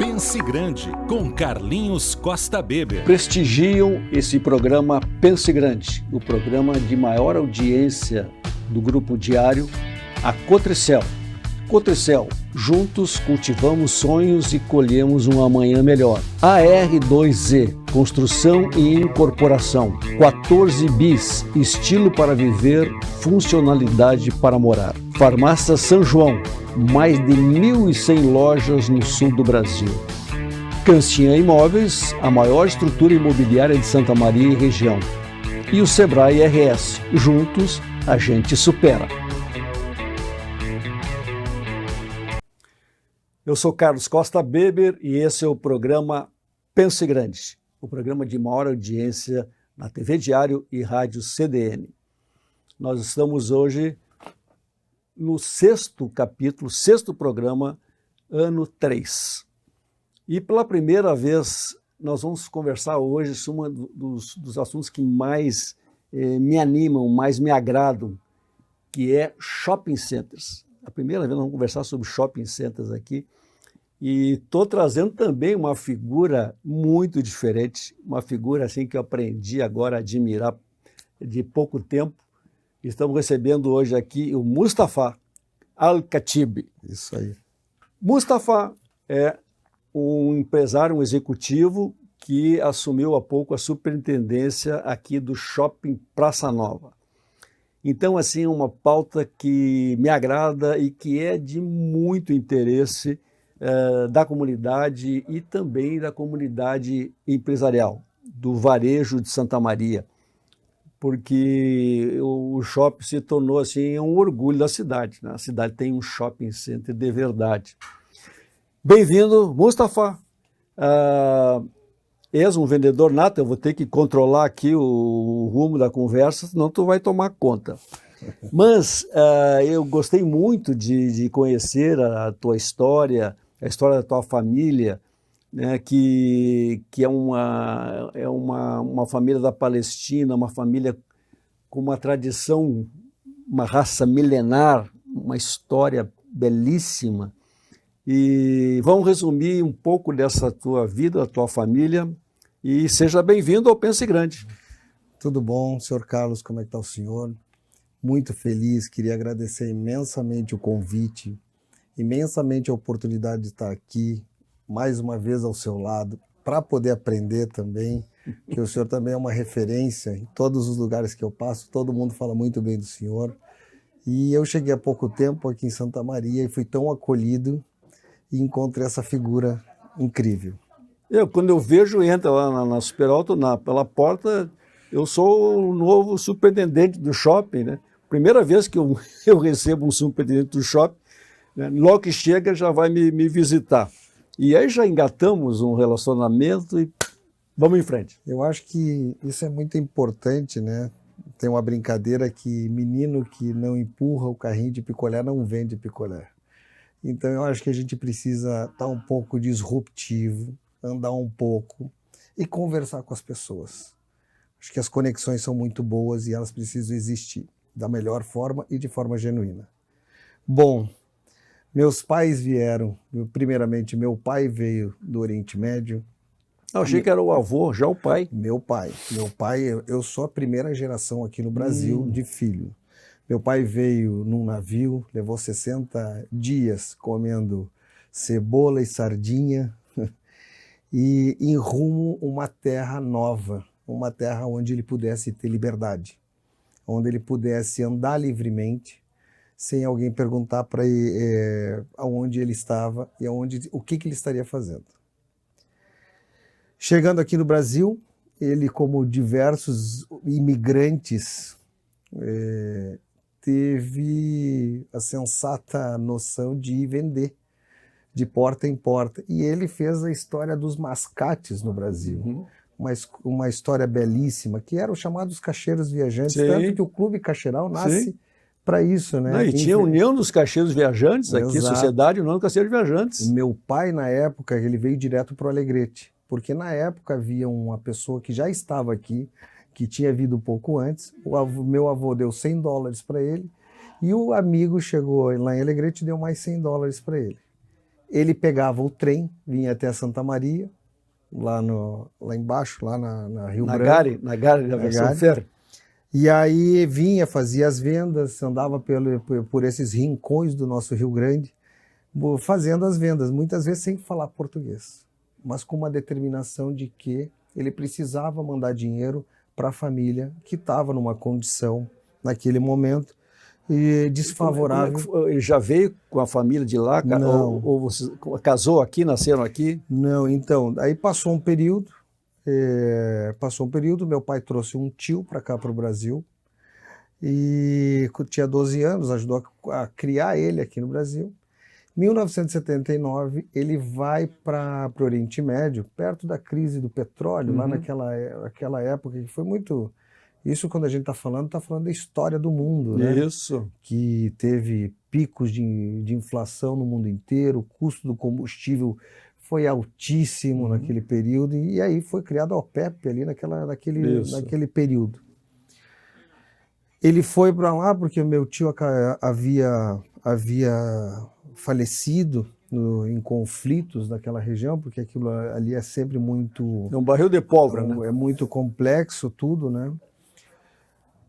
Pense Grande, com Carlinhos Costa Weber. Prestigiam esse programa Pense Grande, o programa de maior audiência do Grupo Diário, a Cotricel. Cotricel, juntos cultivamos sonhos e colhemos um amanhã melhor. AR2Z, construção e incorporação. 14 bis, estilo para viver, funcionalidade para morar. Farmácia São João, mais de 1.100 lojas no sul do Brasil. Cancian Imóveis, a maior estrutura imobiliária de Santa Maria e região. E o Sebrae RS, juntos a gente supera. Eu sou Carlos Costa Weber e esse é o programa Pense Grande, o programa de maior audiência na TV Diário e Rádio CDN. Nós estamos hoje no sexto capítulo, sexto programa, ano 3. E pela primeira vez nós vamos conversar hoje sobre um dos assuntos que mais me animam, mais me agradam, que é shopping centers. A primeira vez nós vamos conversar sobre shopping centers aqui. E estou trazendo também uma figura muito diferente, uma figura assim que eu aprendi agora a admirar de pouco tempo. Estamos recebendo hoje aqui o Mustafa Al-Khatib. Isso aí. Mustafa é um empresário, um executivo que assumiu há pouco a superintendência aqui do Shopping Praça Nova. Então, assim, uma pauta que me agrada e que é de muito interesse da comunidade e também da comunidade empresarial, do varejo de Santa Maria, porque o shopping se tornou assim um orgulho da cidade, né? A cidade tem um shopping center de verdade. Bem-vindo, Mustafa. És um vendedor nato, eu vou ter que controlar aqui o rumo da conversa, senão tu vai tomar conta. Mas eu gostei muito de conhecer a tua história, a história da tua família, né, que é uma família da Palestina, uma família com uma tradição, uma raça milenar, uma história belíssima. E vamos resumir um pouco dessa tua vida, da tua família, e seja bem-vindo ao Pense Grande. Tudo bom, senhor Carlos, como é que está o senhor? Muito feliz, queria agradecer imensamente o convite, imensamente a oportunidade de estar aqui, mais uma vez ao seu lado, para poder aprender também, que o senhor também é uma referência em todos os lugares que eu passo, todo mundo fala muito bem do senhor. E eu cheguei há pouco tempo aqui em Santa Maria e fui tão acolhido e encontrei essa figura incrível. Quando eu vejo, entra lá na Superalto, pela porta, eu sou o novo superintendente do shopping, né? Primeira vez que eu recebo um superintendente do shopping, né? Logo que chega já vai me visitar. E aí já engatamos um relacionamento e vamos em frente. Eu acho que isso é muito importante, né? Tem uma brincadeira que menino que não empurra o carrinho de picolé não vende picolé. Então eu acho que a gente precisa estar um pouco disruptivo, andar um pouco e conversar com as pessoas. Acho que as conexões são muito boas e elas precisam existir da melhor forma e de forma genuína. Bom, meus pais vieram, primeiramente meu pai veio do Oriente Médio. Eu achei que era o avô, já o pai. Meu pai, eu sou a primeira geração aqui no Brasil de filho. Meu pai veio num navio, levou 60 dias comendo cebola e sardinha e em rumo a uma terra nova, uma terra onde ele pudesse ter liberdade, onde ele pudesse andar livremente, sem alguém perguntar para ele aonde ele estava e o que ele estaria fazendo. Chegando aqui no Brasil, ele, como diversos imigrantes, teve a sensata noção de ir vender de porta em porta. E ele fez a história dos mascates no Brasil. Uma história belíssima, que eram os chamados caixeiros viajantes. Sim. Tanto que o Clube Caixeiral nasce para isso, né? Não, e tinha a União dos Caixeiros Viajantes aqui, Exato. Sociedade União dos Caixeiros Viajantes. Meu pai, na época, ele veio direto para o Alegrete, porque na época havia uma pessoa que já estava aqui, que tinha vindo um pouco antes. Meu avô deu $100 para ele, e o amigo chegou lá em Alegrete e deu mais $100 para ele. Ele pegava o trem, vinha até Santa Maria, lá embaixo, lá na Rio Branco. Na Gare, da versão Gare. Fer. E aí vinha, fazia as vendas, andava por esses rincões do nosso Rio Grande, fazendo as vendas, muitas vezes sem falar português, mas com uma determinação de que ele precisava mandar dinheiro para a família que estava numa condição, naquele momento, desfavorável. Ele já veio com a família de lá? Não. Ou você casou aqui, nasceram aqui? Não, então, aí passou um período, meu pai trouxe um tio para cá, para o Brasil, e tinha 12 anos, ajudou a criar ele aqui no Brasil. Em 1979, ele vai para o Oriente Médio, perto da crise do petróleo, lá naquela época, que foi muito... Isso, quando a gente está falando da história do mundo, né? Isso. Que teve picos de inflação no mundo inteiro, o custo do combustível foi altíssimo naquele período, e aí foi criado a OPEP ali naquele período. Ele foi para lá porque o meu tio havia falecido em conflitos naquela região, porque aquilo ali é sempre muito... É um barril de pólvora, né? É muito complexo tudo, né?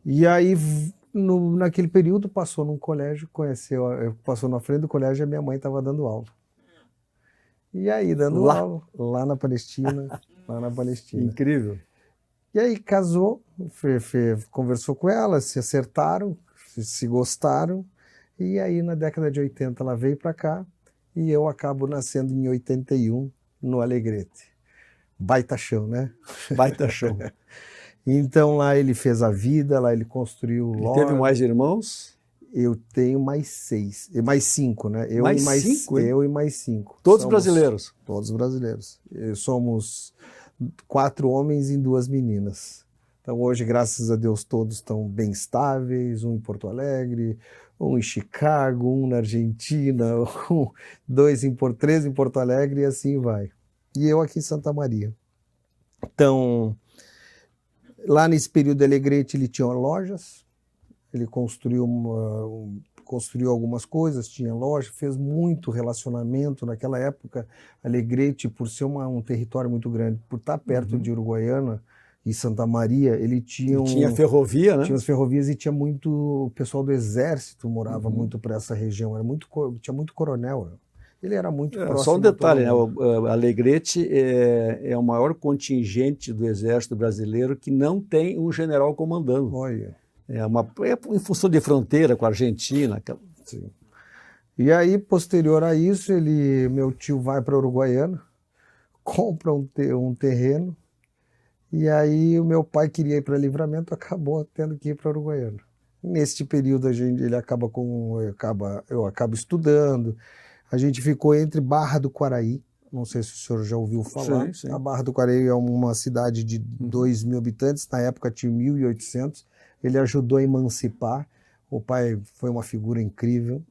E aí, naquele período, passou num colégio, passou na frente do colégio e a minha mãe estava dando aula. E aí, dando aula, lá na Palestina. Incrível. E aí, casou, conversou com ela, se acertaram, se gostaram. E aí, na década de 80, ela veio para cá e eu acabo nascendo em 81, no Alegrete. Baita chão, né? Baita chão. Então, lá ele fez a vida, lá ele construiu loja. Teve mais irmãos? Eu tenho mais 5, né? Eu e mais 5. Todos brasileiros? Todos brasileiros. Somos 4 homens e 2 meninas. Então, hoje, graças a Deus, todos estão bem estáveis, um em Porto Alegre, um em Chicago, um na Argentina, 3 em Porto Alegre, e assim vai. E eu aqui em Santa Maria. Então, lá nesse período de Alegrete, ele tinha lojas, ele construiu algumas coisas, tinha loja, fez muito relacionamento. Naquela época, Alegrete, por ser um território muito grande, por estar perto de Uruguaiana e Santa Maria, ele tinha ferrovia, né? Tinha as ferrovias e tinha muito... O pessoal do exército morava muito para essa região, tinha muito coronel. Ele era muito próximo. Só um detalhe, né? O Alegrete é o maior contingente do exército brasileiro que não tem um general comandando. Olha. É em função de fronteira com a Argentina. Sim. E aí, posterior a isso, meu tio vai para Uruguaiana, compra um terreno, e aí o meu pai queria ir para Livramento, acabou tendo que ir para Uruguaiana. Neste período, eu acabo estudando. A gente ficou entre Barra do Quaraí, não sei se o senhor já ouviu falar. Sim, sim. A Barra do Quaraí é uma cidade de 2.000 habitantes, na época tinha 1.800. Ele ajudou a emancipar. O pai foi uma figura incrível,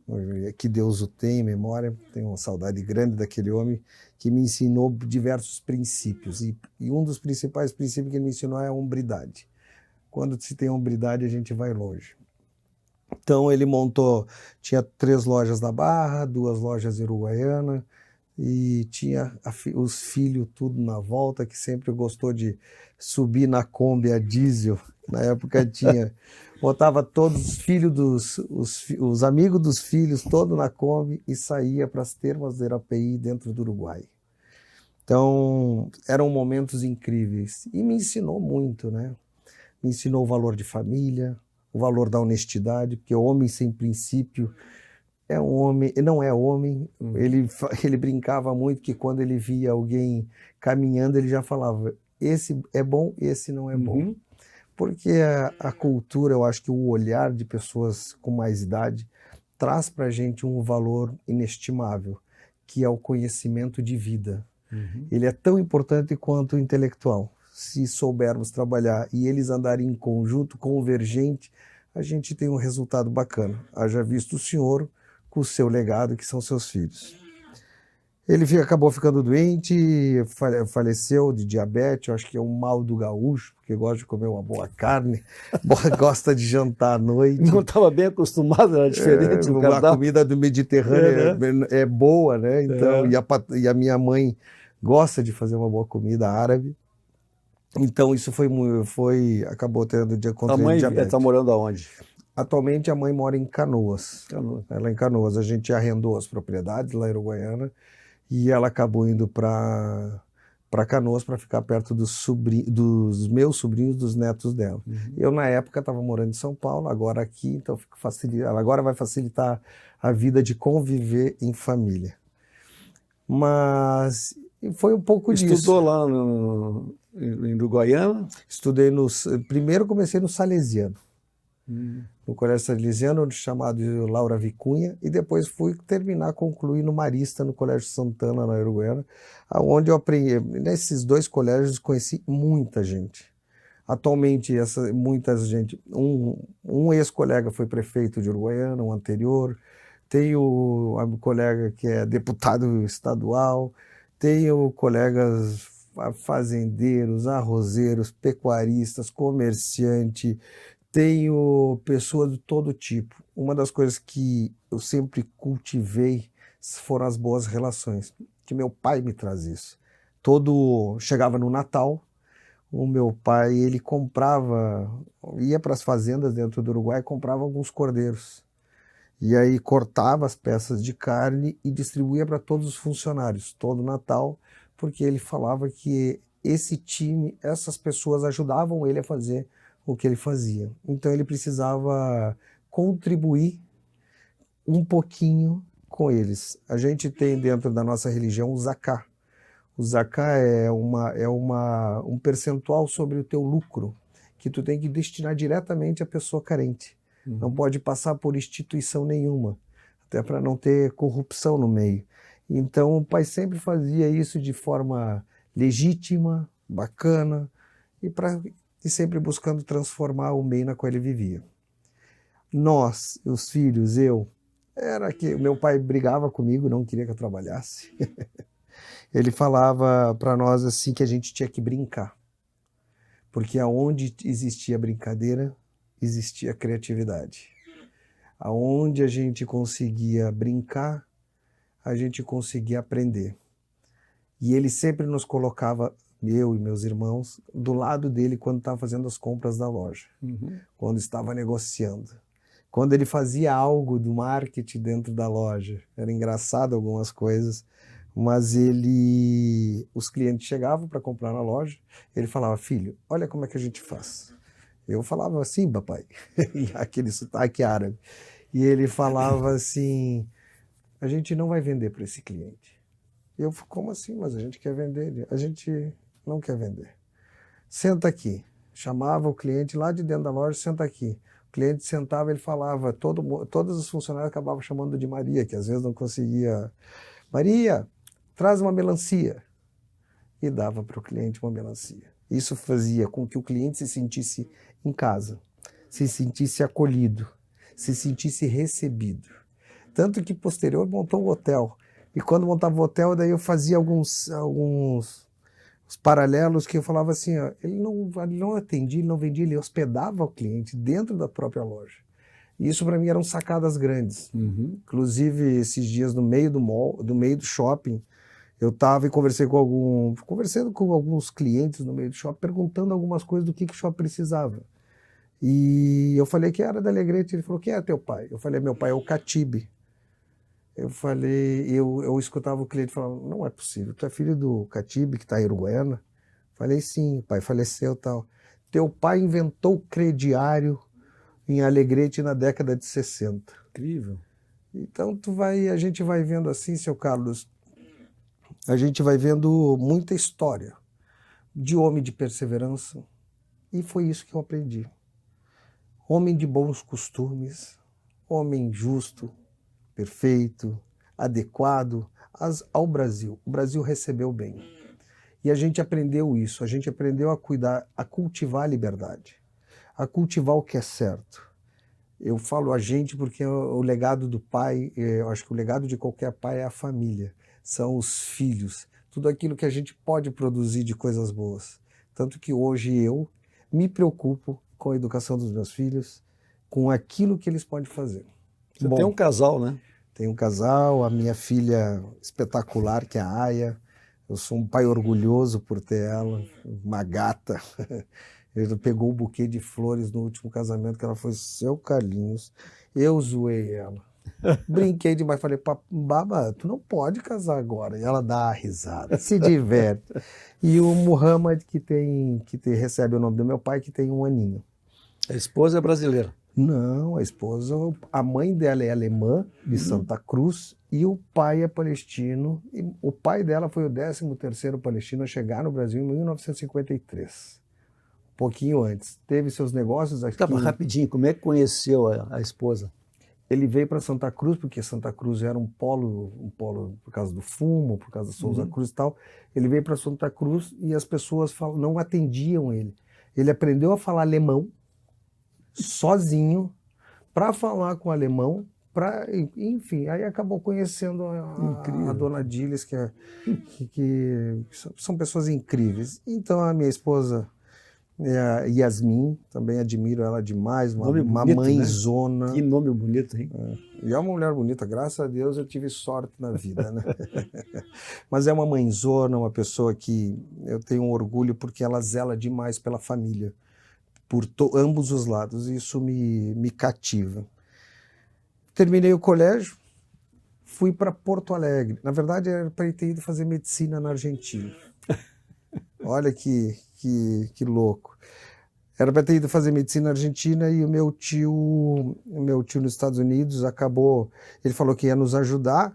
que Deus o tenha em memória. Tenho uma saudade grande daquele homem, que me ensinou diversos princípios. E um dos principais princípios que ele me ensinou é a hombridade. Quando se tem hombridade, a gente vai longe. Então ele tinha 3 lojas na Barra, 2 lojas em Uruguaiana, e tinha os filhos tudo na volta, que sempre gostou de subir na Kombi a diesel. Na época botava todos os filhos os amigos dos filhos todos na Kombi e saía para as termas do Irapeí dentro do Uruguai. Então eram momentos incríveis e me ensinou muito, né? Me ensinou o valor de família, o valor da honestidade, porque o homem sem princípio é um homem, não é homem. Ele brincava muito que quando ele via alguém caminhando, ele já falava, esse é bom, esse não é bom. Porque a cultura, eu acho que o olhar de pessoas com mais idade traz para a gente um valor inestimável, que é o conhecimento de vida. Ele é tão importante quanto o intelectual. Se soubermos trabalhar e eles andarem em conjunto, convergente, a gente tem um resultado bacana. Haja visto o senhor com o seu legado, que são seus filhos. Ele acabou ficando doente, faleceu de diabetes, eu acho que é um mal do gaúcho, porque gosta de comer uma boa carne, gosta de jantar à noite. Não estava bem acostumado, era diferente o A cardápio. comida do Mediterrâneo é boa, né? Então, e a minha mãe gosta de fazer uma boa comida árabe. Então isso acabou tendo A mãe diabetes. está morando aonde? Atualmente a mãe mora em Canoas. Canoas. Ela é em Canoas. A gente arrendou as propriedades lá em Uruguaiana e ela acabou indo para Canoas para ficar perto dos meus sobrinhos, dos netos dela. Eu, na época, estava morando em São Paulo, agora aqui, então agora vai facilitar a vida de conviver em família. Mas foi um pouco disso. Estudou lá em Uruguaiana? Estudei primeiro comecei no Salesiano. No Colégio Salesiano, chamado Laura Vicunha, e depois concluir no Marista, no Colégio Santana, na Uruguaiana, onde eu aprendi. Nesses dois colégios conheci muita gente. Atualmente, muita gente. Um ex-colega foi prefeito de Uruguaiana, um anterior. Tenho um colega que é deputado estadual. Tenho colegas fazendeiros, arrozeiros, pecuaristas, comerciantes. Tenho pessoas de todo tipo. Uma das coisas que eu sempre cultivei foram as boas relações, que meu pai me traz isso. Chegava no Natal, o meu pai, ele ia para as fazendas dentro do Uruguai e comprava alguns cordeiros. E aí cortava as peças de carne e distribuía para todos os funcionários, todo Natal, porque ele falava que essas pessoas ajudavam ele a fazer o que ele fazia. Então ele precisava contribuir um pouquinho com eles. A gente tem dentro da nossa religião o zaká. O zaká é um percentual sobre o teu lucro que tu tem que destinar diretamente à pessoa carente. Não pode passar por instituição nenhuma, até para não ter corrupção no meio. Então o pai sempre fazia isso de forma legítima, bacana, e sempre buscando transformar o meio na qual ele vivia. Nós, os filhos, era que meu pai brigava comigo, não queria que eu trabalhasse. Ele falava para nós assim que a gente tinha que brincar, porque aonde existia brincadeira, existia criatividade. Aonde a gente conseguia brincar, a gente conseguia aprender. E ele sempre nos colocava, eu e meus irmãos, do lado dele quando estava fazendo as compras da loja, quando estava negociando. Quando ele fazia algo do marketing dentro da loja, era engraçado algumas coisas, mas os clientes chegavam para comprar na loja, ele falava, filho, olha como é que a gente faz. Eu falava assim, papai, aquele sotaque árabe. E ele falava assim, a gente não vai vender para esse cliente. Eu, como assim? Mas a gente quer vender. A gente não quer vender. Senta aqui. Chamava o cliente lá de dentro da loja, senta aqui. O cliente sentava, ele falava, todos os funcionários acabavam chamando de Maria, que às vezes não conseguia. Maria, traz uma melancia. E dava para o cliente uma melancia. Isso fazia com que o cliente se sentisse em casa, se sentisse acolhido, se sentisse recebido. Tanto que posterior montou o hotel. E quando montava o hotel, daí eu fazia alguns paralelos que eu falava assim, ó, ele não atendia, ele não vendia, ele hospedava o cliente dentro da própria loja. E isso para mim eram sacadas grandes. Inclusive, esses dias no meio do mall, no meio do shopping, eu estava e conversando com alguns clientes no meio do shopping, perguntando algumas coisas do que o shopping precisava. E eu falei que era da Alegrete, ele falou, quem é teu pai? Eu falei, meu pai é o Catibe. Eu escutava o cliente falando, não é possível, tu é filho do Catibe, que está em Uruguaiana? Falei, sim, o pai faleceu e tal. Teu pai inventou o crediário em Alegrete na década de 60. Incrível. Então a gente vai vendo assim, seu Carlos, a gente vai vendo muita história de homem de perseverança, e foi isso que eu aprendi. Homem de bons costumes, homem justo, perfeito, adequado ao Brasil. O Brasil recebeu bem. E a gente aprendeu isso, a gente aprendeu a cuidar, a cultivar a liberdade, a cultivar o que é certo. Eu falo a gente porque o legado do pai, eu acho que o legado de qualquer pai é a família. são os filhos, tudo aquilo que a gente pode produzir de coisas boas. Tanto que hoje eu me preocupo com a educação dos meus filhos, com aquilo que eles podem fazer. Você tem um casal, né? Tenho um casal, a minha filha espetacular, que é a Aya. Eu sou um pai orgulhoso por ter ela, uma gata. Ele pegou o buquê de flores no último casamento, que ela foi seu Carlinhos. Eu zoei ela. Brinquei demais, falei, Baba, tu não pode casar agora. E ela dá a risada, se diverte. E o Muhammad, que recebe o nome do meu pai, que tem 1 aninho. A esposa é brasileira? Não, a esposa, a mãe dela é alemã, de Santa Cruz, e o pai é palestino. E o pai dela foi o 13º palestino a chegar no Brasil em 1953. Um pouquinho antes. Teve seus negócios aqui. Tá, mas rapidinho, como é que conheceu a esposa? Ele veio para Santa Cruz, porque Santa Cruz era um polo por causa do fumo, por causa da Souza Cruz e tal. Ele veio para Santa Cruz e as pessoas não atendiam ele. Ele aprendeu a falar alemão sozinho para falar com o alemão, enfim, aí acabou conhecendo a dona Diles, que são pessoas incríveis. Então a minha esposa, a Yasmin, também admiro ela demais, uma mãezona. Né? Que nome bonito, hein? E é uma mulher bonita, graças a Deus eu tive sorte na vida, né? Mas é uma mãezona, uma pessoa que eu tenho um orgulho porque ela zela demais pela família, por ambos os lados, e isso me cativa. Terminei o colégio, fui para Porto Alegre. Na verdade, era para ter ido fazer medicina na Argentina. Olha que louco. Era para ter ido fazer medicina na Argentina e o meu tio nos Estados Unidos acabou... Ele falou que ia nos ajudar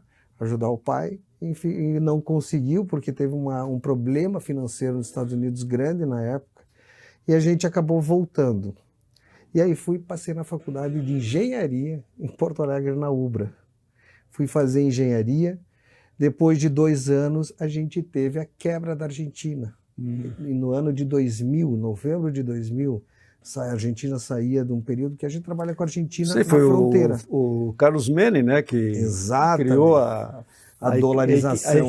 o pai, enfim, e não conseguiu porque teve um problema financeiro nos Estados Unidos grande na época. E a gente acabou voltando. E aí passei na faculdade de engenharia em Porto Alegre, na UBRA. Fui fazer engenharia. Depois de 2 anos, a gente teve a quebra da Argentina. E no ano de 2000, novembro de 2000, a Argentina saía de um período que a gente trabalha com a Argentina na fronteira. O Carlos Menem, né, que Exatamente. Criou a dolarização,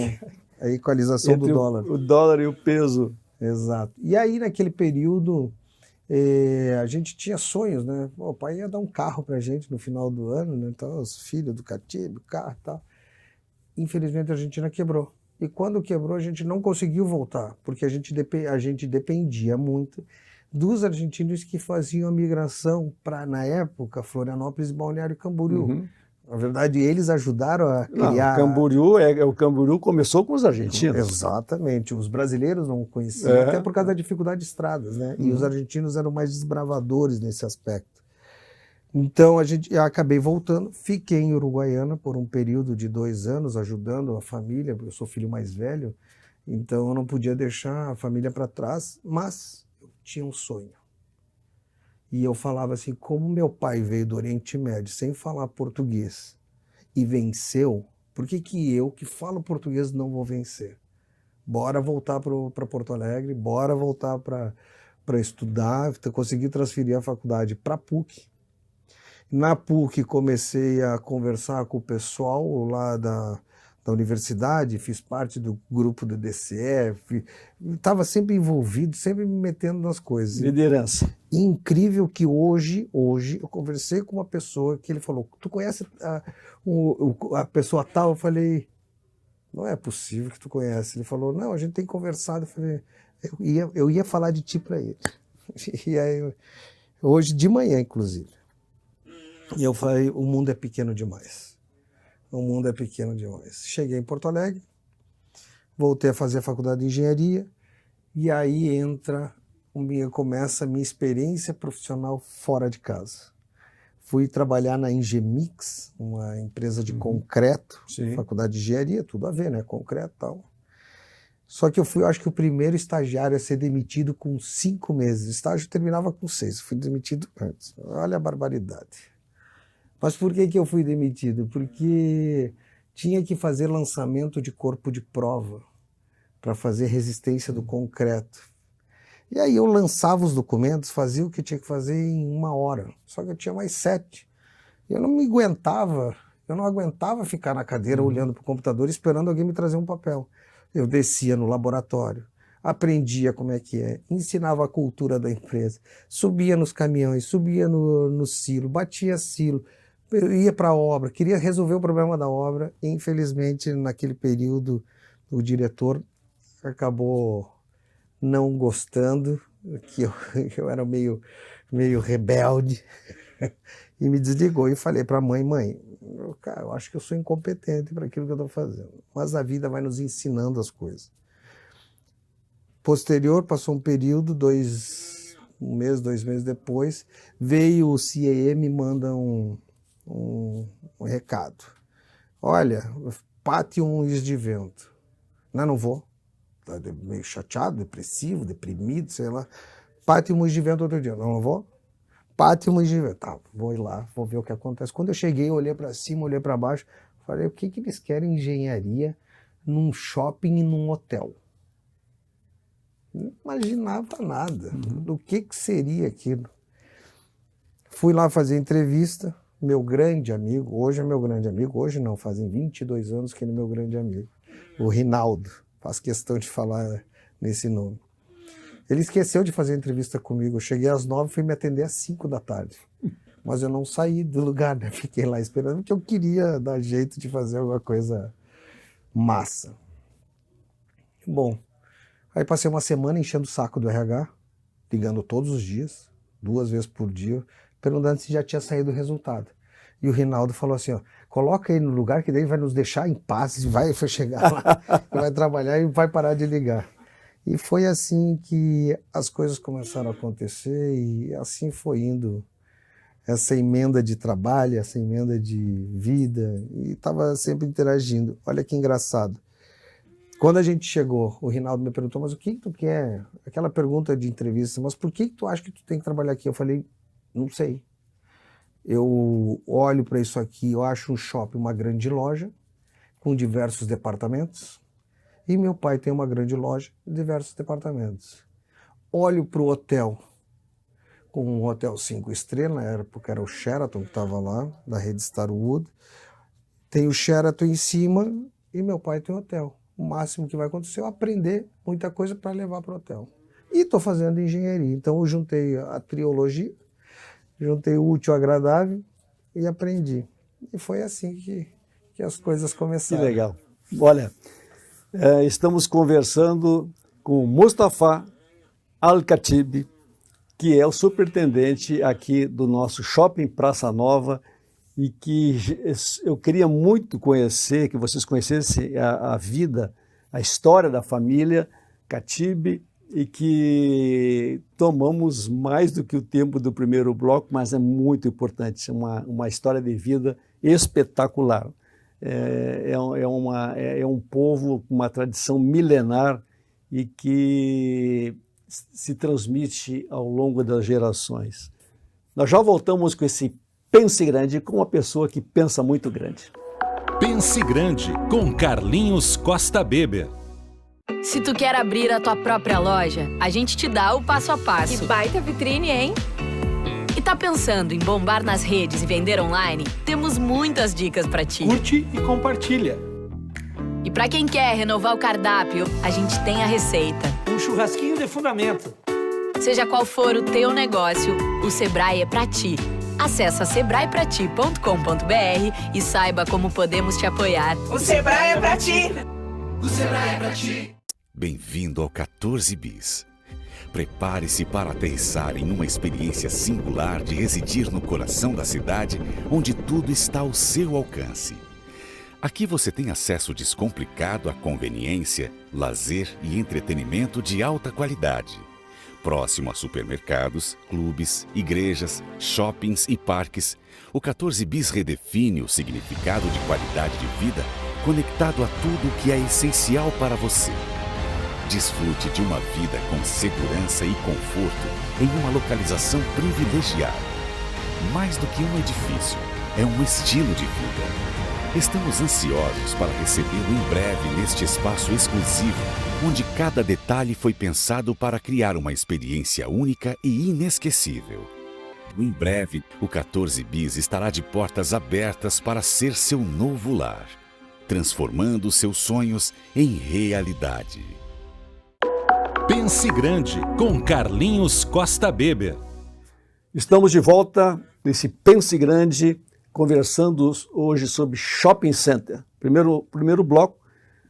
a equalização do dólar. O dólar e o peso. Exato. E aí, naquele período, a gente tinha sonhos, né? O pai ia dar um carro pra gente no final do ano, né? Então, os filhos do Catibe, o carro e tal. Infelizmente, a Argentina quebrou. E quando quebrou, a gente não conseguiu voltar, porque a gente dependia muito dos argentinos que faziam a migração para, na época, Florianópolis e Balneário Camboriú. Na verdade, eles ajudaram a criar... O Camboriú começou com os argentinos. Exatamente. Os brasileiros não conheciam, até por causa da dificuldade de estradas, né? E os argentinos eram mais desbravadores nesse aspecto. Então, eu acabei voltando, fiquei em Uruguaiana por um período de 2 anos, ajudando a família, eu sou filho mais velho, então eu não podia deixar a família para trás, mas eu tinha um sonho. E eu falava assim, como meu pai veio do Oriente Médio sem falar português e venceu, por que eu, que falo português, não vou vencer? Bora voltar para Porto Alegre, bora voltar para estudar, consegui transferir a faculdade para a PUC. Na PUC comecei a conversar com o pessoal lá da universidade, fiz parte do grupo do DCE, estava sempre envolvido, sempre me metendo nas coisas. Liderança. Incrível que hoje eu conversei com uma pessoa que ele falou, tu conhece a pessoa tal? Eu falei, não é possível que tu conhece. Ele falou, não, a gente tem conversado. Eu falei, eu ia falar de ti para ele. E aí, hoje de manhã, inclusive. E eu falei, o mundo é pequeno demais. O mundo é pequeno demais. Cheguei em Porto Alegre, voltei a fazer a faculdade de engenharia, e aí começa a minha experiência profissional fora de casa. Fui trabalhar na Engemix, uma empresa de concreto, faculdade de engenharia, tudo a ver, né? Concreto e tal. Só que eu fui, acho que o primeiro estagiário a ser demitido com 5 meses. O estágio terminava com 6, fui demitido antes. Olha a barbaridade. Mas por que eu fui demitido? Porque tinha que fazer lançamento de corpo de prova para fazer resistência do concreto. E aí eu lançava os documentos, fazia o que tinha que fazer em 1 hora. Só que eu tinha mais 7. Eu não me aguentava. Eu não aguentava ficar na cadeira olhando para o computador esperando alguém me trazer um papel. Eu descia no laboratório, aprendia como é que é, ensinava a cultura da empresa, subia nos caminhões, subia no silo, batia silo, eu ia para a obra, queria resolver o problema da obra. Infelizmente, naquele período, o diretor acabou não gostando, que eu era meio rebelde, e me desligou. E falei para a mãe, cara, eu acho que eu sou incompetente para aquilo que eu estou fazendo, mas a vida vai nos ensinando as coisas. Posterior, passou um período, 2 meses depois, veio o CIE, me manda um recado. Olha, pate um is de vento. Não vou. Tá meio chateado, depressivo, deprimido, sei lá. Pate um is de vento outro dia. Não vou. Pate um is de vento. Tá, vou ir lá, vou ver o que acontece. Quando eu cheguei, eu olhei para cima, olhei para baixo, falei, o que eles querem engenharia num shopping e num hotel? Não imaginava nada. Do que seria aquilo? Fui lá fazer entrevista. Meu grande amigo, hoje é meu grande amigo, hoje não, fazem 22 anos que ele é meu grande amigo, o Rinaldo, faço questão de falar nesse nome. Ele esqueceu de fazer entrevista comigo, eu cheguei às 9, fui me atender às 5 da tarde, mas eu não saí do lugar, né? Fiquei lá esperando, porque eu queria dar jeito de fazer alguma coisa massa. Bom, aí passei uma semana enchendo o saco do RH, ligando todos os dias, 2 vezes por dia, perguntando se já tinha saído o resultado. E o Rinaldo falou assim, ó, coloca ele no lugar que daí vai nos deixar em paz, vai chegar lá, vai trabalhar e vai parar de ligar. E foi assim que as coisas começaram a acontecer e assim foi indo essa emenda de trabalho, essa emenda de vida, e estava sempre interagindo. Olha que engraçado. Quando a gente chegou, o Rinaldo me perguntou, mas o que tu quer? Aquela pergunta de entrevista, mas por que tu acha que tu tem que trabalhar aqui? Eu falei, não sei. Eu olho para isso aqui, eu acho um shopping uma grande loja, com diversos departamentos, e meu pai tem uma grande loja com diversos departamentos. Olho para o hotel, com um hotel 5 estrelas, na época era o Sheraton que estava lá, da rede Starwood. Tem o Sheraton em cima e meu pai tem hotel. O máximo que vai acontecer é eu aprender muita coisa para levar para o hotel. E estou fazendo engenharia, então eu juntei a trilogia, juntei o útil ao agradável e aprendi. E foi assim que as coisas começaram. Que legal. Olha, estamos conversando com Mustafa Al-Khatib, que é o superintendente aqui do nosso Shopping Praça Nova e que eu queria muito conhecer, que vocês conhecessem a vida, a história da família Khatib, e que tomamos mais do que o tempo do primeiro bloco, mas é muito importante, uma história de vida espetacular. É um povo com uma tradição milenar e que se transmite ao longo das gerações. Nós já voltamos com esse Pense Grande, com uma pessoa que pensa muito grande. Pense Grande, com Carlinhos Costa Beber. Se tu quer abrir a tua própria loja, a gente te dá o passo a passo. Que baita vitrine, hein? E tá pensando em bombar nas redes e vender online? Temos muitas dicas pra ti. Curte e compartilha. E pra quem quer renovar o cardápio, a gente tem a receita. Um churrasquinho de fundamento. Seja qual for o teu negócio, o Sebrae é pra ti. Acesse sebraeprati.com.br e saiba como podemos te apoiar. O Sebrae é pra ti! O Sebrae é pra ti! Bem-vindo ao 14 Bis. Prepare-se para aterrissar em uma experiência singular de residir no coração da cidade, onde tudo está ao seu alcance. Aqui você tem acesso descomplicado à conveniência, lazer e entretenimento de alta qualidade. Próximo a supermercados, clubes, igrejas, shoppings e parques, o 14 Bis redefine o significado de qualidade de vida conectado a tudo o que é essencial para você. Desfrute de uma vida com segurança e conforto em uma localização privilegiada. Mais do que um edifício, é um estilo de vida. Estamos ansiosos para recebê-lo em breve neste espaço exclusivo, onde cada detalhe foi pensado para criar uma experiência única e inesquecível. Em breve, o 14 Bis estará de portas abertas para ser seu novo lar, transformando seus sonhos em realidade. Pense Grande, com Carlinhos Costa Beber. Estamos de volta nesse Pense Grande, conversando hoje sobre shopping center. Primeiro bloco,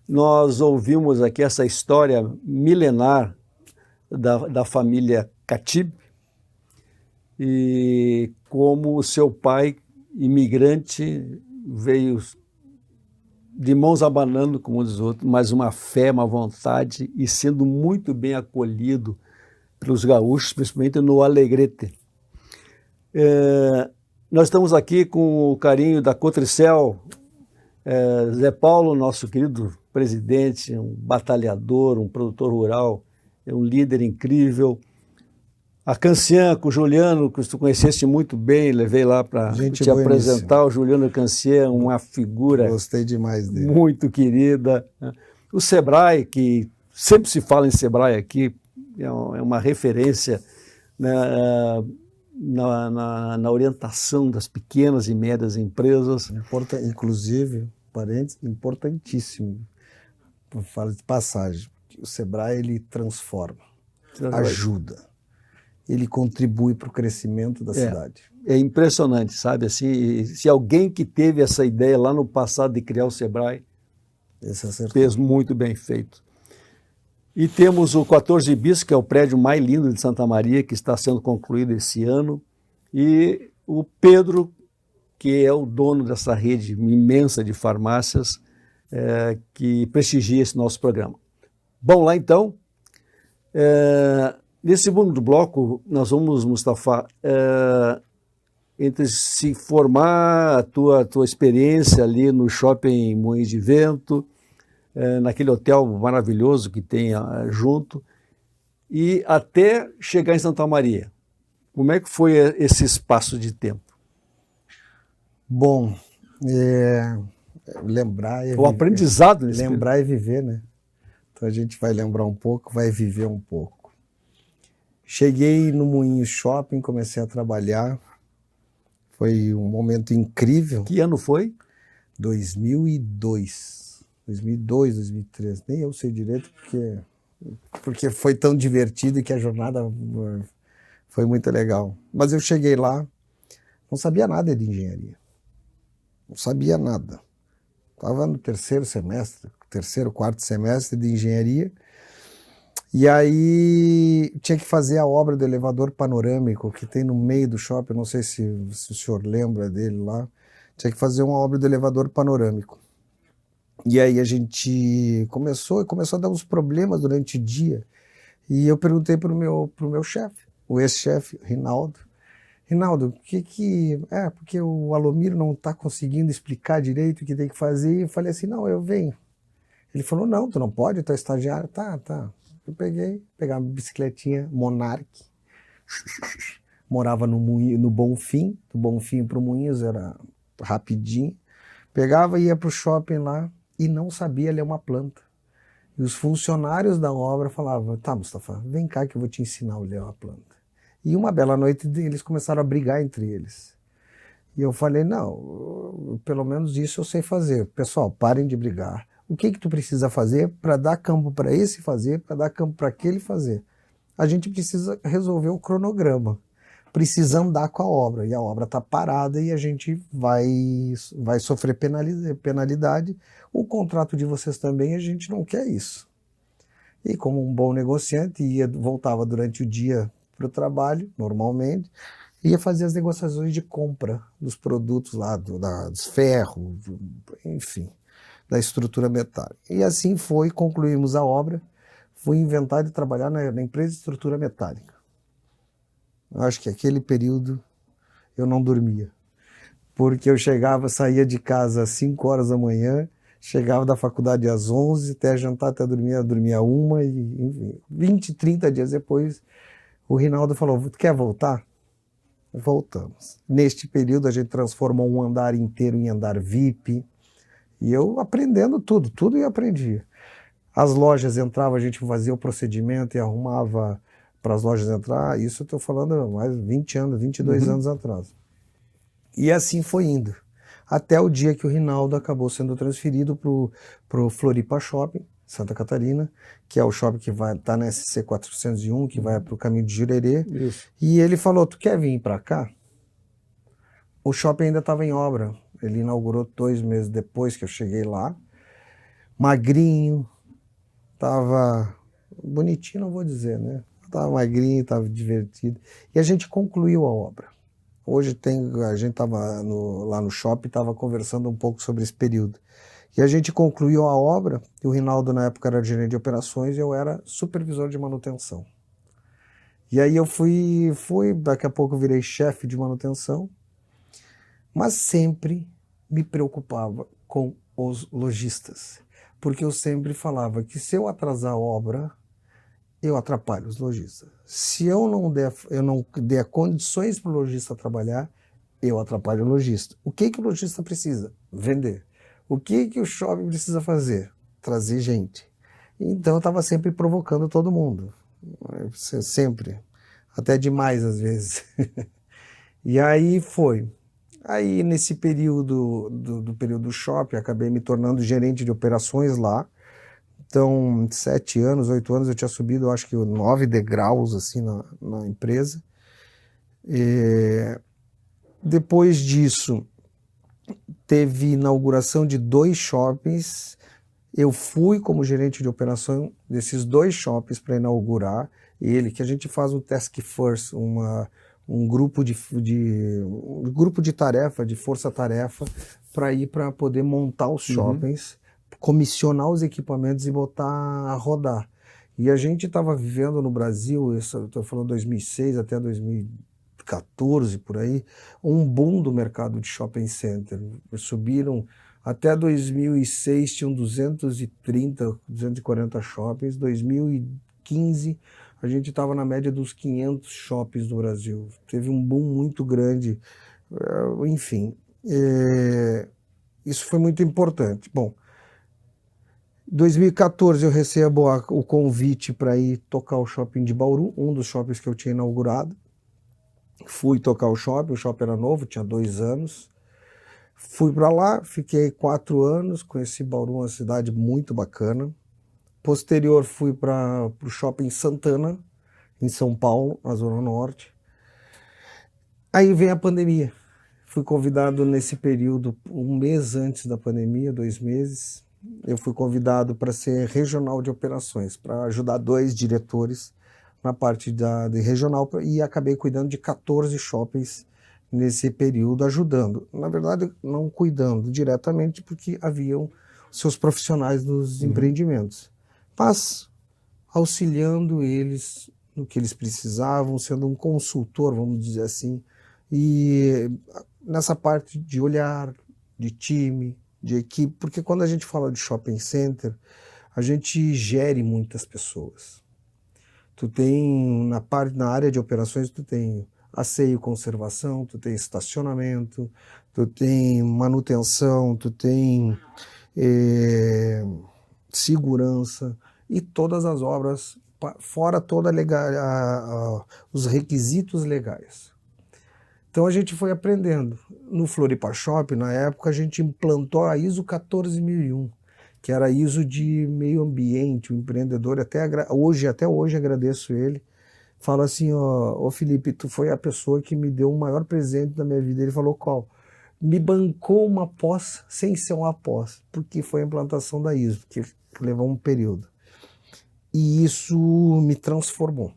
nós ouvimos aqui essa história milenar da família Khatib e como o seu pai, imigrante, veio de mãos abanando, como diz outros, mas uma fé, uma vontade e sendo muito bem acolhido pelos gaúchos, principalmente no Alegrete. Nós estamos aqui com o carinho da Cotricel, Zé Paulo, nosso querido presidente, um batalhador, um produtor rural, um líder incrível. A Cancian, com o Juliano, que tu conheceste muito bem, levei lá para te apresentar. O Juliano Cancian, uma figura Gostei demais dele. Muito querida. O Sebrae, que sempre se fala em Sebrae aqui, é uma referência, né, na orientação das pequenas e médias empresas. Inclusive, parênteses, importantíssimo, fala de passagem, o Sebrae ele transforma, ajuda, ele contribui para o crescimento da cidade. É impressionante, sabe? Assim, se alguém que teve essa ideia lá no passado de criar o Sebrae, fez muito bem feito. E temos o 14 Bis, que é o prédio mais lindo de Santa Maria, que está sendo concluído esse ano, e o Pedro, que é o dono dessa rede imensa de farmácias, que prestigia esse nosso programa. Bom, lá então, nesse segundo bloco, nós vamos, Mustafa, entre se formar, a tua experiência ali no shopping Moinhos de Vento, naquele hotel maravilhoso que tem junto, e até chegar em Santa Maria. Como é que foi esse espaço de tempo? Bom, lembrar o aprendizado nesse lembrar período. E viver, né? Então a gente vai lembrar um pouco, vai viver um pouco. Cheguei no Moinhos Shopping, comecei a trabalhar. Foi um momento incrível. Que ano foi? 2002, 2003. Nem eu sei direito porque foi tão divertido que a jornada foi muito legal. Mas eu cheguei lá, não sabia nada de engenharia. Não sabia nada. Estava no terceiro, quarto semestre de engenharia. E aí tinha que fazer a obra do elevador panorâmico que tem no meio do shopping, não sei se o senhor lembra dele lá. Tinha que fazer uma obra do elevador panorâmico. E aí a gente começou a dar uns problemas durante o dia. E eu perguntei pro meu chefe, o ex-chefe, Rinaldo, porque o Alomiro não está conseguindo explicar direito o que tem que fazer. E eu falei assim, não, eu venho. Ele falou, não, tu não pode, tu é estagiário. Tá. Eu pegava uma bicicletinha Monarch, morava no Bonfim, do Bonfim para o Moinhos era rapidinho, pegava e ia para o shopping lá e não sabia ler uma planta. E os funcionários da obra falavam, tá, Mustafa, vem cá que eu vou te ensinar a ler uma planta. E uma bela noite eles começaram a brigar entre eles. E eu falei, não, pelo menos isso eu sei fazer. Pessoal, parem de brigar. O que tu precisa fazer para dar campo para esse fazer, para dar campo para aquele fazer? A gente precisa resolver o cronograma. Precisa andar com a obra. E a obra está parada e a gente vai sofrer penalidade. O contrato de vocês também, a gente não quer isso. E como um bom negociante, voltava durante o dia para o trabalho, normalmente, ia fazer as negociações de compra dos produtos lá, dos ferros, enfim, da estrutura metálica. E assim concluímos a obra, fui inventar de trabalhar na empresa de estrutura metálica. Eu acho que aquele período eu não dormia, porque eu saía de casa às 5 horas da manhã, chegava da faculdade às 11, até jantar, até dormir, dormia 1, e enfim, 20, 30 dias depois, o Rinaldo falou, quer voltar? Voltamos. Neste período a gente transformou um andar inteiro em andar VIP, e eu aprendendo tudo eu aprendia. As lojas entravam, a gente fazia o procedimento e arrumava para as lojas entrar, isso eu estou falando há mais de 20 anos, 22 anos atrás. E assim foi indo. Até o dia que o Rinaldo acabou sendo transferido para o Floripa Shopping, Santa Catarina, que é o shopping que vai estar na SC 401, que vai para o caminho de Jurerê. Isso. E ele falou, tu quer vir para cá? O shopping ainda estava em obra. Ele inaugurou 2 meses depois que eu cheguei lá. Magrinho, estava bonitinho, não vou dizer, né? Estava magrinho, estava divertido. E a gente concluiu a obra. Hoje a gente estava lá no shopping, estava conversando um pouco sobre esse período. E a gente concluiu a obra, e o Rinaldo na época era gerente de operações e eu era supervisor de manutenção. E aí eu fui daqui a pouco eu virei chefe de manutenção, mas sempre me preocupava com os lojistas, porque eu sempre falava que se eu atrasar a obra, eu atrapalho os lojistas. Se eu não der condições para o lojista trabalhar, eu atrapalho o lojista. O que o lojista precisa? Vender. O que o shopping precisa fazer? Trazer gente. Então eu estava sempre provocando todo mundo. Sempre. Até demais às vezes. E aí foi. Aí nesse período do período do shopping, acabei me tornando gerente de operações lá. Então, 7 anos, 8 anos, eu tinha subido, acho que 9 degraus assim, na empresa. E depois disso, teve inauguração de 2 shoppings. Eu fui como gerente de operação desses 2 shoppings para inaugurar ele, que a gente faz um task force, um grupo de tarefa, de força-tarefa, para ir para poder montar os shoppings, comissionar os equipamentos e botar a rodar. E a gente estava vivendo no Brasil, estou falando 2006 até 2014, por aí, um boom do mercado de shopping center. Subiram, até 2006 tinham 230, 240 shoppings, 2015 a gente estava na média dos 500 shoppings no Brasil. Teve um boom muito grande, enfim, isso foi muito importante. Bom, em 2014 eu recebo o convite para ir tocar o shopping de Bauru, um dos shoppings que eu tinha inaugurado. Fui tocar o shopping era novo, tinha 2 anos. Fui para lá, fiquei 4 anos, conheci Bauru, uma cidade muito bacana. Posterior fui para o shopping Santana, em São Paulo, na Zona Norte. Aí vem a pandemia. Fui convidado nesse período, 1 mês antes da pandemia, 2 meses. Eu fui convidado para ser regional de operações, para ajudar 2 diretores na parte de regional, e acabei cuidando de 14 shoppings nesse período, ajudando. Na verdade, não cuidando diretamente, porque haviam seus profissionais nos empreendimentos, mas auxiliando eles no que eles precisavam, sendo um consultor, vamos dizer assim, e nessa parte de olhar, de time, de equipe, porque quando a gente fala de shopping center, a gente gere muitas pessoas. Tu tem, na área de operações, tu tem asseio e conservação, tu tem estacionamento, tu tem manutenção, tu tem segurança e todas as obras, fora toda os requisitos legais. Então a gente foi aprendendo. No Floripa Shopping, na época, a gente implantou a ISO 14001, que era a ISO de meio ambiente. O empreendedor, até hoje agradeço ele, fala assim, ô Felipe, tu foi a pessoa que me deu o maior presente da minha vida. Ele falou, qual? Me bancou uma pós sem ser uma pós, porque foi a implantação da ISO, que levou um período. E isso me transformou.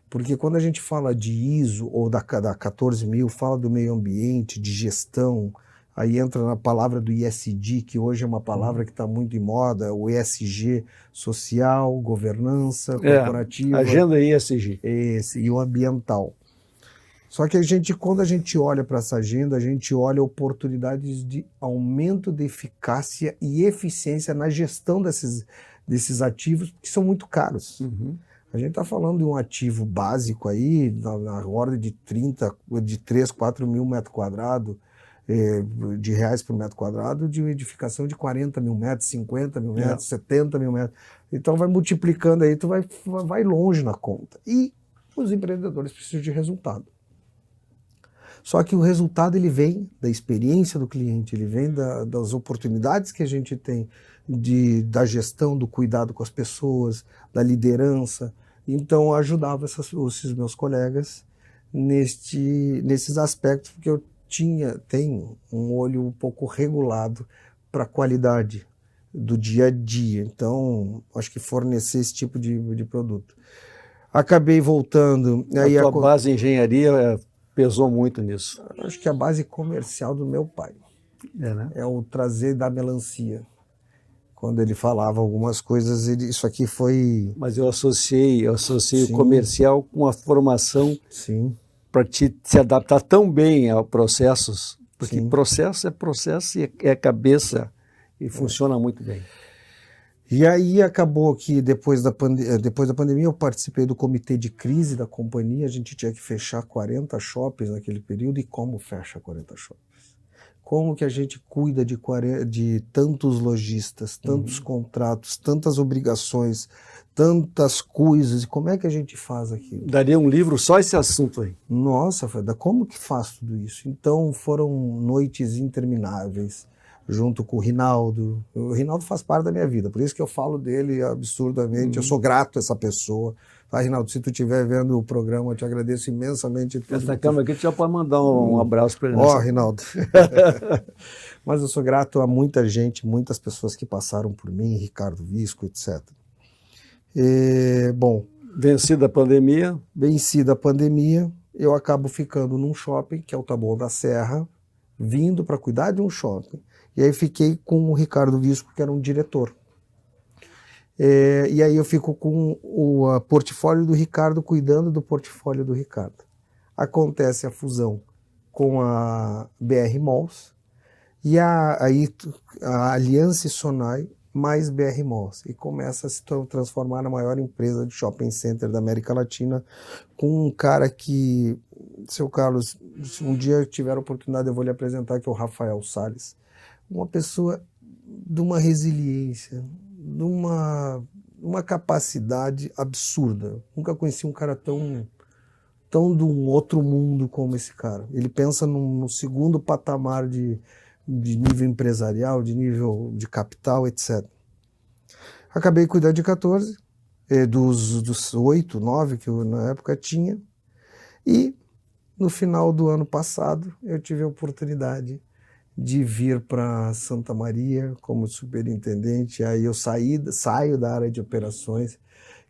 Porque quando a gente fala de ISO ou da 14.000, fala do meio ambiente, de gestão, aí entra na palavra do ISD, que hoje é uma palavra que está muito em moda, o ESG, social, governança, corporativa. Agenda ESG. E o ambiental. Só que quando a gente olha para essa agenda, a gente olha oportunidades de aumento de eficácia e eficiência na gestão desses ativos, que são muito caros. A gente está falando de um ativo básico aí, na ordem de 3, 4 mil metros quadrados, de reais por metro quadrado de edificação de 40 mil metros, 50 mil metros, 70 mil metros. Então vai multiplicando aí, tu vai longe na conta. E os empreendedores precisam de resultado. Só que o resultado ele vem da experiência do cliente, ele vem das oportunidades que a gente tem da gestão, do cuidado com as pessoas, da liderança. Então eu ajudava esses meus colegas nesses aspectos, porque eu tenho um olho um pouco regulado para a qualidade do dia a dia. Então, acho que fornecer esse tipo de produto. Acabei voltando... A tua base em engenharia pesou muito nisso. Acho que a base comercial do meu pai. Né? É o trazer da melancia. Quando ele falava algumas coisas, isso aqui foi... Mas eu associei o comercial com a formação... Sim. Para se adaptar tão bem a processos, porque Sim. processo é processo e é cabeça e funciona muito bem. E aí acabou que depois da pandemia eu participei do comitê de crise da companhia, a gente tinha que fechar 40 shoppings naquele período. E como fecha 40 shoppings? Como que a gente cuida de tantos lojistas, tantos contratos, tantas obrigações, tantas coisas, e como é que a gente faz aquilo? Daria um livro só esse assunto aí. Nossa, Freda, como que faz tudo isso? Então foram noites intermináveis, junto com o Rinaldo. O Rinaldo faz parte da minha vida, por isso que eu falo dele absurdamente, eu sou grato a essa pessoa. Tá, Rinaldo, se tu estiver vendo o programa, eu te agradeço imensamente. Essa câmera aqui tu já pode mandar um abraço para ele. Ó, Rinaldo. Mas eu sou grato a muita gente, muitas pessoas que passaram por mim, Ricardo Visco, etc. Bom, vencida a pandemia, eu acabo ficando num shopping, que é o Taboão da Serra, vindo para cuidar de um shopping. E aí fiquei com o Ricardo Visco, que era um diretor. E aí eu fico com o portfólio do Ricardo, cuidando do portfólio do Ricardo. Acontece a fusão com a BR Malls, e aí a Aliança Sonai mais BR Malls, e começa a se transformar na maior empresa de shopping center da América Latina, com um cara que, seu Carlos, se um dia tiver a oportunidade eu vou lhe apresentar, que é o Rafael Salles. Uma pessoa de uma resiliência, de uma capacidade absurda. Nunca conheci um cara tão de um outro mundo como esse cara. Ele pensa no segundo patamar de nível empresarial, de nível de capital, etc. Acabei cuidando de 14, dos 8, 9 que eu na época tinha, e no final do ano passado eu tive a oportunidade de vir para Santa Maria como superintendente. Aí eu saio da área de operações,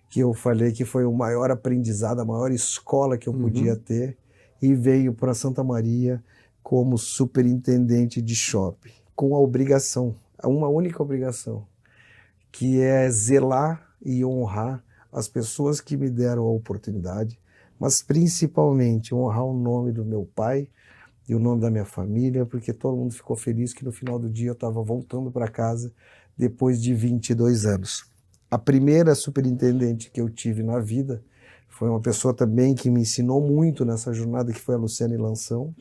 que eu falei que foi o maior aprendizado, a maior escola que eu podia ter, e veio para Santa Maria como superintendente de shopping, com a obrigação, uma única obrigação, que é zelar e honrar as pessoas que me deram a oportunidade, mas principalmente honrar o nome do meu pai e o nome da minha família, porque todo mundo ficou feliz que no final do dia eu estava voltando para casa depois de 22 anos. A primeira superintendente que eu tive na vida foi uma pessoa também que me ensinou muito nessa jornada, que foi a Luciane Lanção.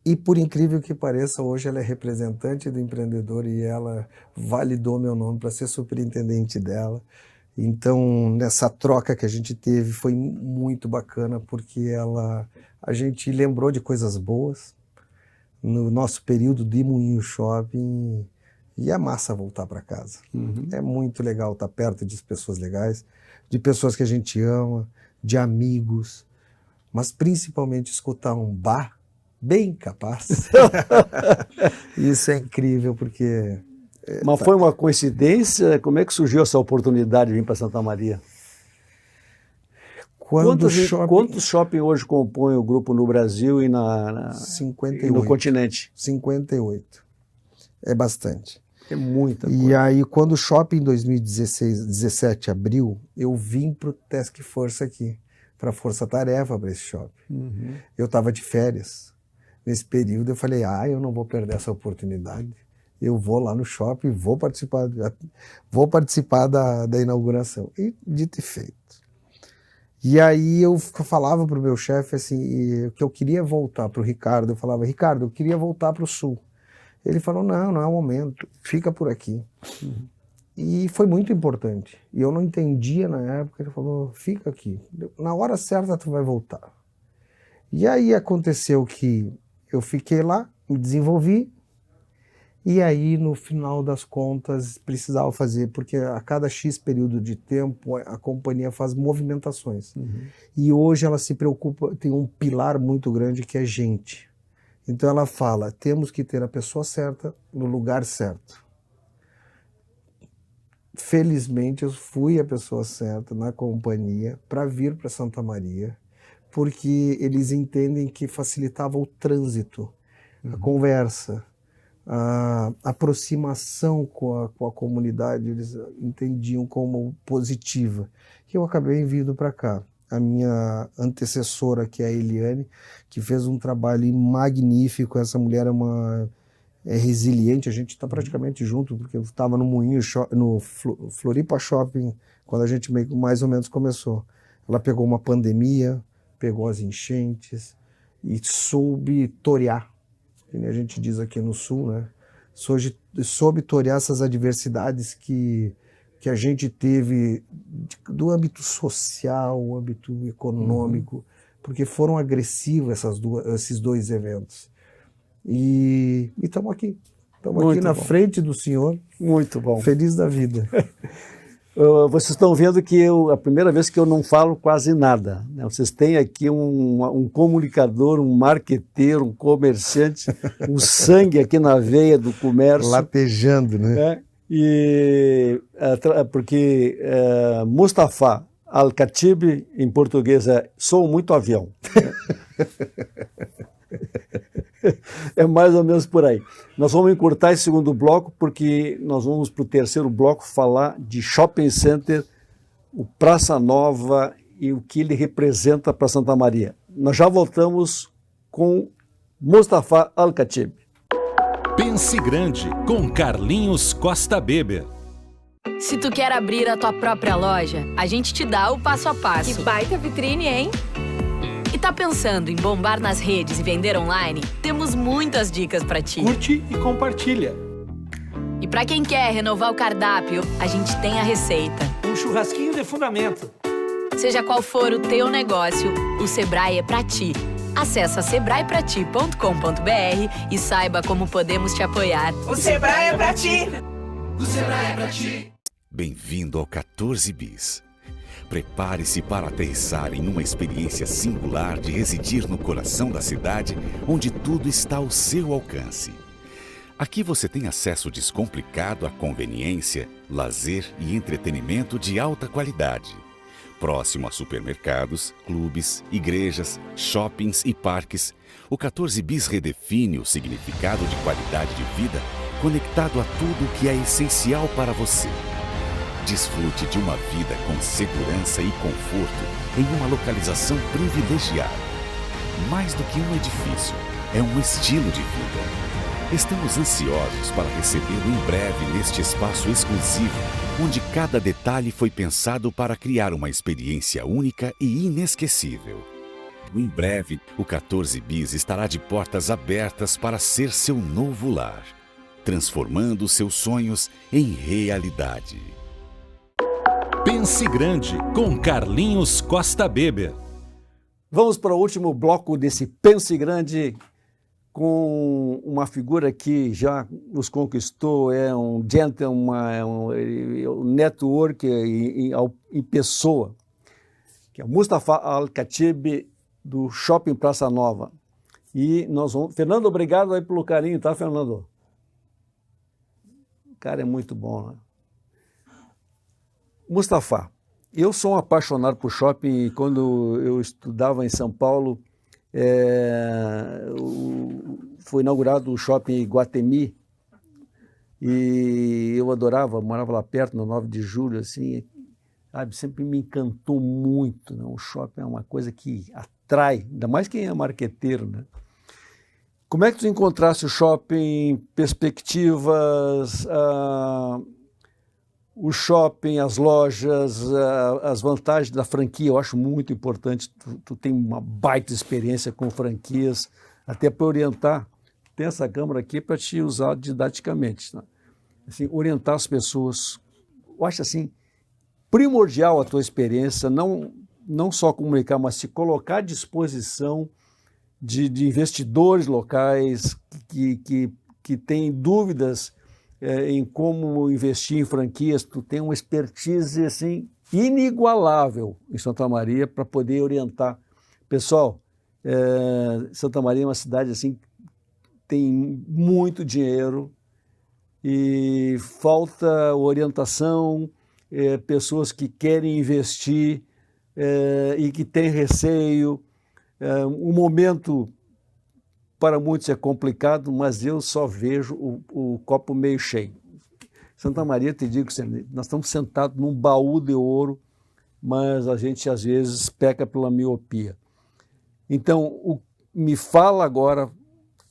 E por incrível que pareça, hoje ela é representante do empreendedor e ela validou meu nome para ser superintendente dela. Então, nessa troca que a gente teve, foi muito bacana, porque a gente lembrou de coisas boas no nosso período de Moinho Shopping, e é massa voltar para casa. É muito legal estar perto de pessoas legais, de pessoas que a gente ama, de amigos, mas principalmente escutar um bar bem capaz. Isso é incrível, porque... Mas foi uma coincidência? Como é que surgiu essa oportunidade de vir para Santa Maria? Quantos shopping hoje compõem o grupo no Brasil e 58. E no continente? 58. É bastante. É muita coisa. E aí, quando o shopping em 2017 abriu, eu vim para o Task Force aqui, para a Força Tarefa para esse shopping. Eu estava de férias. Nesse período eu falei, eu não vou perder essa oportunidade. Eu vou lá no shopping, vou participar da inauguração. E dito e feito. E aí eu falava para o meu chefe assim, que eu queria voltar para o Ricardo. Eu falava, Ricardo, eu queria voltar para o Sul. Ele falou, não é o momento, fica por aqui. E foi muito importante. E eu não entendia na época, ele falou, fica aqui. Na hora certa tu vai voltar. E aí aconteceu que eu fiquei lá, me desenvolvi, e aí no final das contas precisava fazer, porque a cada X período de tempo a companhia faz movimentações. E hoje ela se preocupa, tem um pilar muito grande que é gente. Então ela fala, temos que ter a pessoa certa no lugar certo. Felizmente eu fui a pessoa certa na companhia para vir para Santa Maria, porque eles entendem que facilitava o trânsito, a conversa, a aproximação com a comunidade, eles entendiam como positiva. E eu acabei vindo para cá. A minha antecessora, que é a Eliane, que fez um trabalho magnífico. Essa mulher é resiliente, a gente está praticamente junto, porque eu estava no Moinho, no Floripa Shopping, quando a gente mais ou menos começou. Ela pegou uma pandemia, pegou as enchentes e soube torear, que a gente diz aqui no Sul, né? Soube torear essas adversidades que a gente teve do âmbito social, âmbito econômico, porque foram agressivos esses dois eventos. E estamos aqui. Estamos aqui na frente do senhor. Muito bom. Feliz da vida. Vocês estão vendo que a primeira vez que eu não falo quase nada, né? Vocês têm aqui um comunicador, um marqueteiro, um comerciante, um sangue aqui na veia do comércio. Latejando, né? Porque Mustafa Al-Khatib, em português, sou muito avião. É mais ou menos por aí. Nós vamos encurtar esse segundo bloco, porque nós vamos para o terceiro bloco falar de Shopping Center, o Praça Nova e o que ele representa para Santa Maria. Nós já voltamos com Mustafa Al-Khatib. Pense Grande, com Carlinhos Costa Beber. Se tu quer abrir a tua própria loja, a gente te dá o passo a passo. Que baita vitrine, hein? E tá pensando em bombar nas redes e vender online? Temos muitas dicas pra ti. Curte e compartilha. E pra quem quer renovar o cardápio, a gente tem a receita. Um churrasquinho de fundamento. Seja qual for o teu negócio, o Sebrae é pra ti. Acesse sebraeprati.com.br e saiba como podemos te apoiar. O Sebrae é pra ti. O Sebrae é pra ti. Bem-vindo ao 14 Bis. Prepare-se para aterrissar em uma experiência singular de residir no coração da cidade, onde tudo está ao seu alcance. Aqui você tem acesso descomplicado à conveniência, lazer e entretenimento de alta qualidade. Próximo a supermercados, clubes, igrejas, shoppings e parques, o 14 Bis redefine o significado de qualidade de vida conectado a tudo que é essencial para você. Desfrute de uma vida com segurança e conforto em uma localização privilegiada. Mais do que um edifício, é um estilo de vida. Estamos ansiosos para recebê-lo em breve neste espaço exclusivo, onde cada detalhe foi pensado para criar uma experiência única e inesquecível. Em breve, o 14 Bis estará de portas abertas para ser seu novo lar, transformando seus sonhos em realidade. Pense Grande, com Carlinhos Costa Beber. Vamos para o último bloco desse Pense Grande, com uma figura que já nos conquistou, é um gentleman, é um network em pessoa, que é o Mustafa Al-Khatib, do Shopping Praça Nova. E nós vamos... Fernando, obrigado aí pelo carinho, tá, Fernando? O cara é muito bom, né? Mustafa, eu sou um apaixonado por shopping e quando eu estudava em São Paulo, foi inaugurado o shopping Iguatemi e eu adorava, morava lá perto, no 9 de julho, assim, sabe, sempre me encantou muito, né? O shopping é uma coisa que atrai, ainda mais quem é marqueteiro, né? Como é que tu encontraste o shopping, perspectivas, o shopping, as lojas, as vantagens da franquia, eu acho muito importante. Tu tem uma baita experiência com franquias, até para orientar. Tem essa câmera aqui para te usar didaticamente. Tá? Assim, orientar as pessoas. Eu acho assim, primordial a tua experiência, não só comunicar, mas se colocar à disposição de investidores locais que têm dúvidas em como investir em franquias. Tu tem uma expertise assim, inigualável em Santa Maria para poder orientar. Pessoal, Santa Maria é uma cidade assim, tem muito dinheiro e falta orientação, pessoas que querem investir e que têm receio. O momento para muitos é complicado, mas eu só vejo o copo meio cheio. Santa Maria, te digo, nós estamos sentados num baú de ouro, mas a gente às vezes peca pela miopia. Então, me fala agora,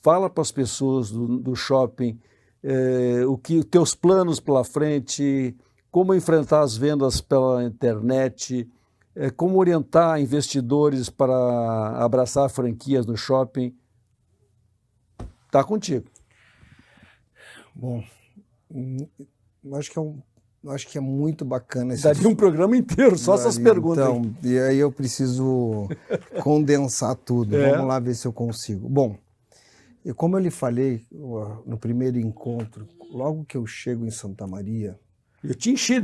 fala para as pessoas do shopping os teus planos pela frente, como enfrentar as vendas pela internet, como orientar investidores para abraçar franquias no shopping. Está contigo. Bom, eu acho que é muito bacana esse... Daria um programa inteiro, só essas perguntas. Então, e aí eu preciso condensar tudo. Vamos lá ver se eu consigo. Bom, como eu lhe falei no primeiro encontro, logo que eu chego em Santa Maria... Eu te enchi,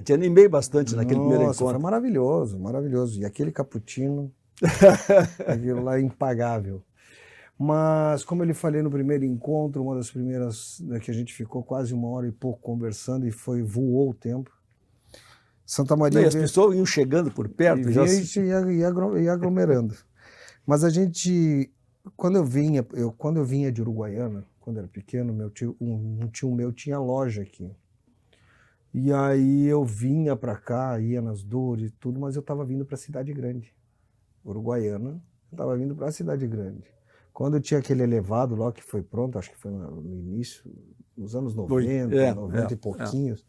te animei bastante naquele primeiro encontro. Foi maravilhoso, maravilhoso. E aquele cappuccino, aquilo lá é impagável. Mas, como eu lhe falei no primeiro encontro, uma das primeiras, que a gente ficou quase 1 hora e pouco conversando e voou o tempo. Santa Maria... E as pessoas iam chegando por perto. E aglomerando. Mas a gente, quando eu vinha de Uruguaiana, quando era pequeno, um tio meu tinha loja aqui. E aí eu vinha para cá, ia nas dores e tudo, mas eu estava vindo para a cidade grande. Uruguaiana, eu estava vindo para a cidade grande. Quando eu tinha aquele elevado lá que foi pronto, acho que foi no início, nos anos 90, 90 e pouquinhos,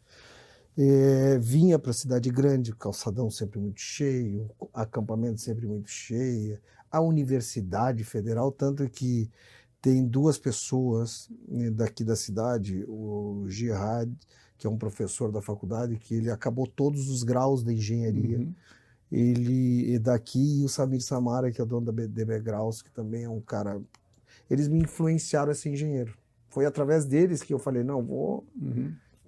vinha para a cidade grande, o calçadão sempre muito cheio, acampamento sempre muito cheio, a Universidade Federal, tanto que tem 2 pessoas daqui da cidade, o Gerard, que é um professor da faculdade, que ele acabou todos os graus da engenharia. Uhum. Ele é daqui, e o Samir Samara, que é o dono da DB Graus, que também é um cara... Eles me influenciaram a ser engenheiro. Foi através deles que eu falei, não,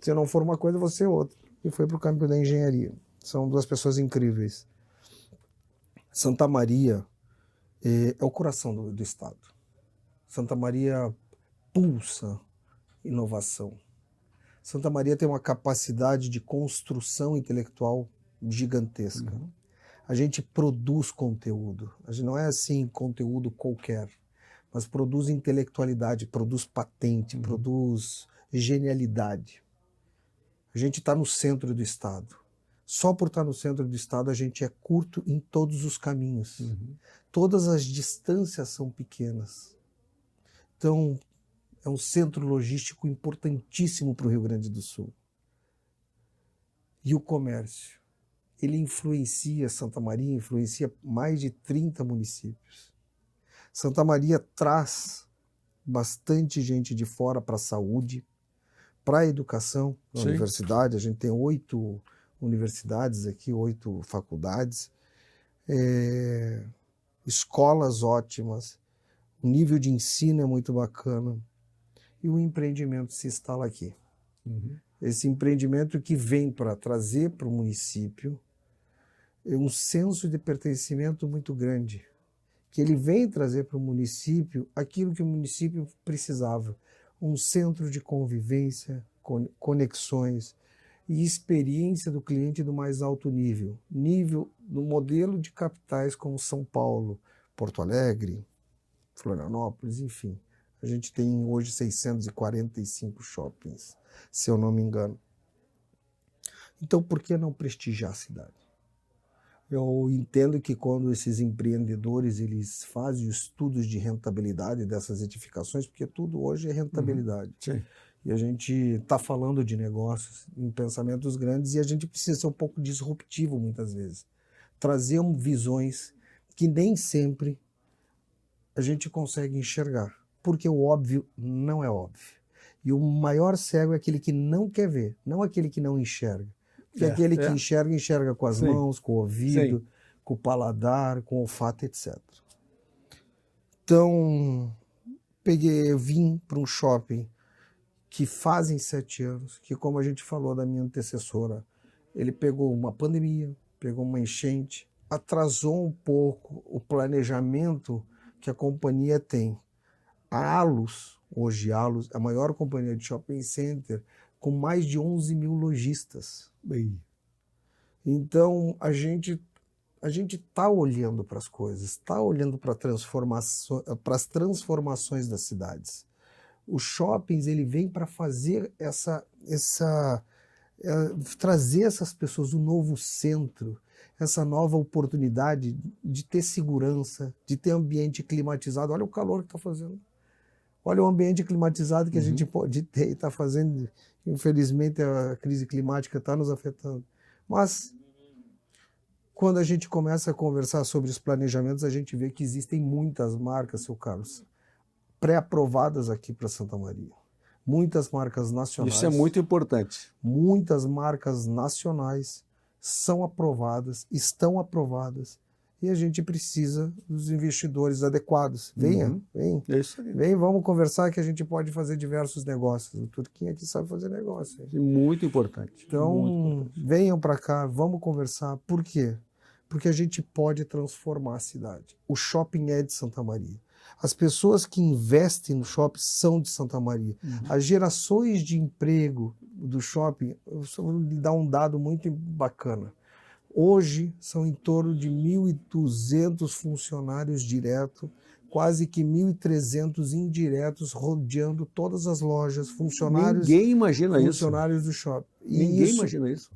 se eu não for uma coisa, eu vou ser outra. E foi para o campo da engenharia. São 2 pessoas incríveis. Santa Maria é o coração do Estado. Santa Maria pulsa inovação. Santa Maria tem uma capacidade de construção intelectual gigantesca. Uhum. A gente produz conteúdo. A gente não é assim conteúdo qualquer, mas produz intelectualidade, produz patente, produz genialidade. A gente está no centro do Estado. Só por estar no centro do Estado a gente é curto em todos os caminhos. Uhum. Todas as distâncias são pequenas. Então, é um centro logístico importantíssimo para o Rio Grande do Sul. E o comércio? Ele influencia Santa Maria, influencia mais de 30 municípios. Santa Maria traz bastante gente de fora para a saúde, para a educação, na universidade. A gente tem 8 universidades aqui, 8 faculdades, escolas ótimas, o nível de ensino é muito bacana. E o empreendimento se instala aqui. Uhum. Esse empreendimento que vem para trazer para o município um senso de pertencimento muito grande, que ele vem trazer para o município aquilo que o município precisava, um centro de convivência, conexões e experiência do cliente do mais alto nível no modelo de capitais como São Paulo, Porto Alegre, Florianópolis, enfim. A gente tem hoje 645 shoppings, se eu não me engano. Então, por que não prestigiar a cidade? Eu entendo que quando esses empreendedores eles fazem estudos de rentabilidade dessas edificações, porque tudo hoje é rentabilidade. E a gente está falando de negócios em pensamentos grandes e a gente precisa ser um pouco disruptivo muitas vezes. Trazer visões que nem sempre a gente consegue enxergar, porque o óbvio não é óbvio. E o maior cego é aquele que não quer ver, não aquele que não enxerga. Porque aquele que enxerga, enxerga com as mãos, com o ouvido, com o paladar, com o olfato, etc. Então, vim para um shopping que fazem 7 anos, que como a gente falou da minha antecessora, ele pegou uma pandemia, pegou uma enchente, atrasou um pouco o planejamento que a companhia tem. A Allos, hoje Allos, a maior companhia de shopping center, com mais de 11 mil lojistas. Então, a gente está olhando para as coisas, está olhando para as transformações das cidades. Os shoppings, ele vem para fazer trazer essas pessoas um novo centro, essa nova oportunidade de ter segurança, de ter ambiente climatizado. Olha o calor que está fazendo. Olha o ambiente climatizado que a gente pode ter e está fazendo. Infelizmente, a crise climática está nos afetando. Mas, quando a gente começa a conversar sobre os planejamentos, a gente vê que existem muitas marcas, seu Carlos, pré-aprovadas aqui para Santa Maria. Muitas marcas nacionais. Isso é muito importante. Muitas marcas nacionais são aprovadas, estão aprovadas, e a gente precisa dos investidores adequados. Venha, vem. É isso aí. Vem, vamos conversar que a gente pode fazer diversos negócios. O Turquinho aqui sabe fazer negócio. Muito importante. Então, muito importante. Venham para cá, vamos conversar. Por quê? Porque a gente pode transformar a cidade. O shopping é de Santa Maria. As pessoas que investem no shopping são de Santa Maria. As gerações de emprego do shopping, eu vou lhe dar um dado muito bacana. Hoje são em torno de 1.200 funcionários diretos, quase que 1.300 indiretos, rodeando todas as lojas, funcionários. Ninguém imagina funcionários do shopping. Ninguém imagina isso.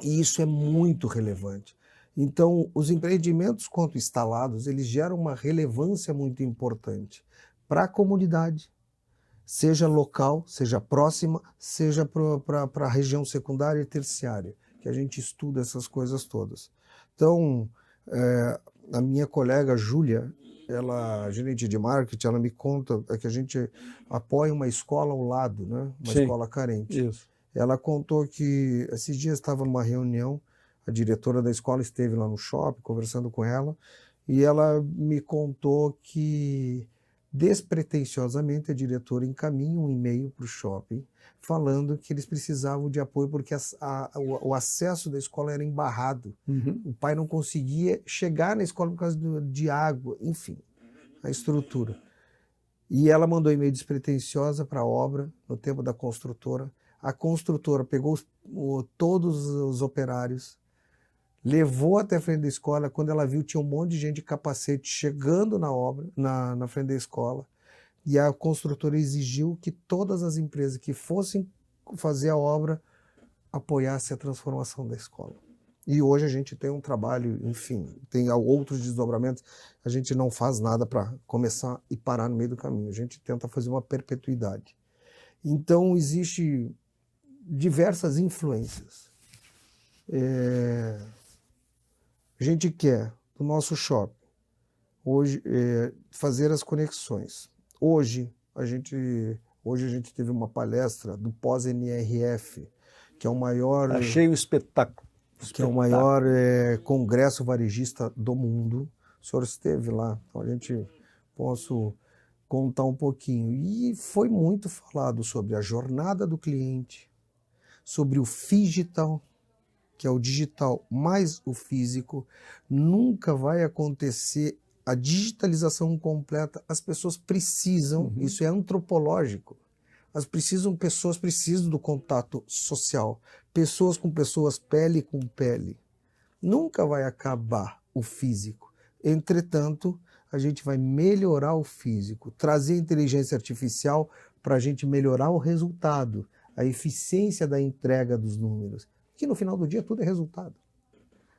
E isso é muito relevante. Então, os empreendimentos, quanto instalados, eles geram uma relevância muito importante para a comunidade, seja local, seja próxima, seja para a região secundária e terciária, que a gente estuda essas coisas todas. Então, a minha colega Júlia, ela, gerente de marketing, ela me conta que a gente apoia uma escola ao lado, né? Uma escola carente. Isso. Ela contou que esses dias estava numa reunião, a diretora da escola esteve lá no shopping conversando com ela e ela me contou que despretensiosamente a diretora encaminha um e-mail para o shopping falando que eles precisavam de apoio porque o acesso da escola era embarrado. O pai não conseguia chegar na escola por causa de água, enfim, a estrutura. E ela mandou e-mail despretensiosa para a obra no tempo da construtora. A construtora pegou todos os operários, levou até a frente da escola. Quando ela viu, tinha um monte de gente de capacete chegando na obra, na frente da escola. E a construtora exigiu que todas as empresas que fossem fazer a obra apoiassem a transformação da escola. E hoje a gente tem um trabalho, enfim, tem outros desdobramentos. A gente não faz nada para começar e parar no meio do caminho. A gente tenta fazer uma perpetuidade. Então, existe diversas influências. A gente quer, do nosso shopping, hoje, fazer as conexões. Hoje a gente teve uma palestra do pós-NRF, que é o maior... Achei um espetáculo. Que é o maior congresso varejista do mundo. O senhor esteve lá, então a gente posso contar um pouquinho. E foi muito falado sobre a jornada do cliente, sobre o phygital, que é o digital mais o físico. Nunca vai acontecer a digitalização completa. As pessoas precisam, isso é antropológico, pessoas precisam do contato social, pessoas com pessoas, pele com pele. Nunca vai acabar o físico. Entretanto, a gente vai melhorar o físico, trazer inteligência artificial para a gente melhorar o resultado, a eficiência da entrega dos números. Que no final do dia tudo é resultado.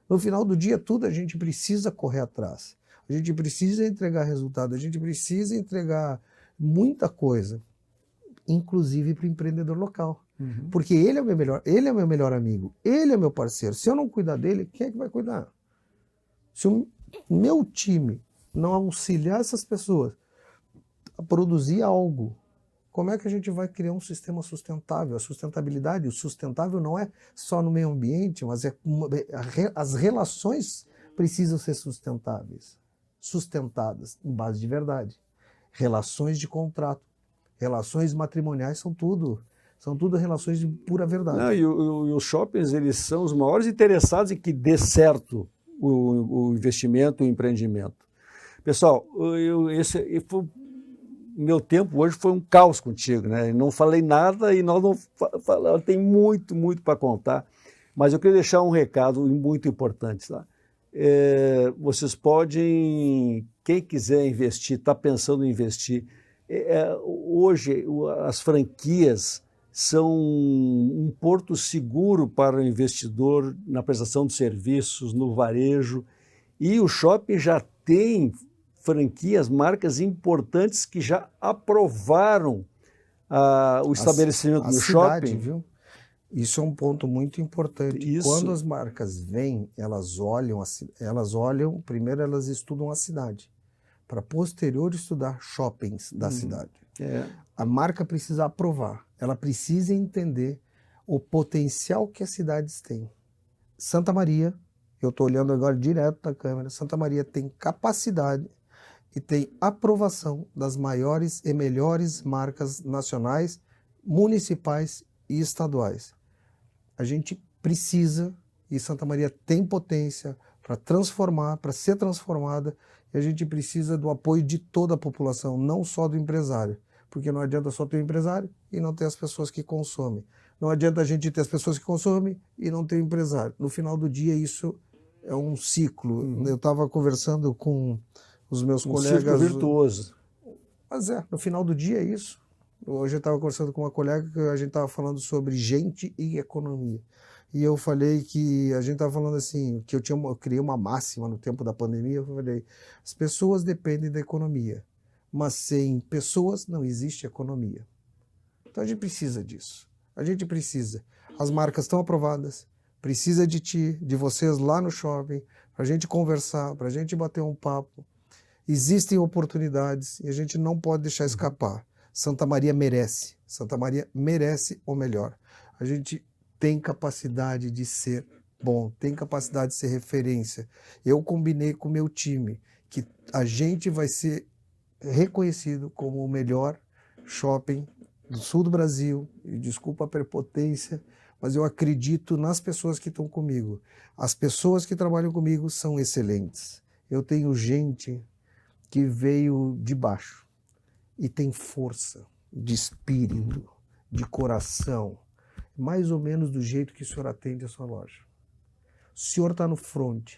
No final do dia tudo a gente precisa correr atrás. A gente precisa entregar resultado, a gente precisa entregar muita coisa. inclusive para o empreendedor local. Porque ele é o meu melhor amigo, ele é meu parceiro. Se eu não cuidar dele, quem é que vai cuidar? Se o meu time não auxiliar essas pessoas a produzir algo, como é que a gente vai criar um sistema sustentável? A sustentabilidade, o sustentável não é só no meio ambiente, mas as relações precisam ser sustentáveis, sustentadas em base de verdade. Relações de contrato, relações matrimoniais são tudo relações de pura verdade. Não, e os shoppings, eles são os maiores interessados em que dê certo o investimento, o empreendimento. Pessoal, meu tempo hoje foi um caos contigo, né? Não falei nada e nós não falamos, tem muito para contar, mas eu queria deixar um recado muito importante, tá? Vocês podem, quem quiser investir, está pensando em investir, hoje as franquias são um porto seguro para o investidor na prestação de serviços, no varejo, e o shopping já tem franquias, marcas importantes que já aprovaram o estabelecimento do cidade, shopping. Viu? Isso é um ponto muito importante. Isso. Quando as marcas vêm, elas olham, primeiro elas estudam a cidade, para posterior estudar shoppings da cidade. A marca precisa aprovar, ela precisa entender o potencial que as cidades têm. Santa Maria, eu estou olhando agora direto na câmera, Santa Maria tem capacidade e tem aprovação das maiores e melhores marcas nacionais, municipais e estaduais. A gente precisa, e Santa Maria tem potência para transformar, para ser transformada, e a gente precisa do apoio de toda a população, não só do empresário. Porque não adianta só ter o empresário e não ter as pessoas que consomem. Não adianta a gente ter as pessoas que consomem e não ter o empresário. No final do dia, isso é um ciclo. Eu estava conversando com os meus colegas... ciclo virtuoso. Mas no final do dia é isso. Hoje eu estava conversando com uma colega que a gente estava falando sobre gente e economia. E eu falei que a gente estava falando assim, que eu criei uma máxima no tempo da pandemia. Eu falei, as pessoas dependem da economia, mas sem pessoas não existe economia. Então a gente precisa disso. A gente precisa. As marcas estão aprovadas, precisa de ti, de vocês lá no shopping, para a gente conversar, para a gente bater um papo. Existem oportunidades e a gente não pode deixar escapar. Santa Maria merece o melhor. A gente tem capacidade de ser bom, tem capacidade de ser referência. Eu combinei com o meu time que a gente vai ser reconhecido como o melhor shopping do sul do Brasil. E desculpa a prepotência, mas eu acredito nas pessoas que estão comigo. As pessoas que trabalham comigo são excelentes. Eu tenho gente que veio de baixo e tem força de espírito, de coração, mais ou menos do jeito que o senhor atende a sua loja. O senhor está no front.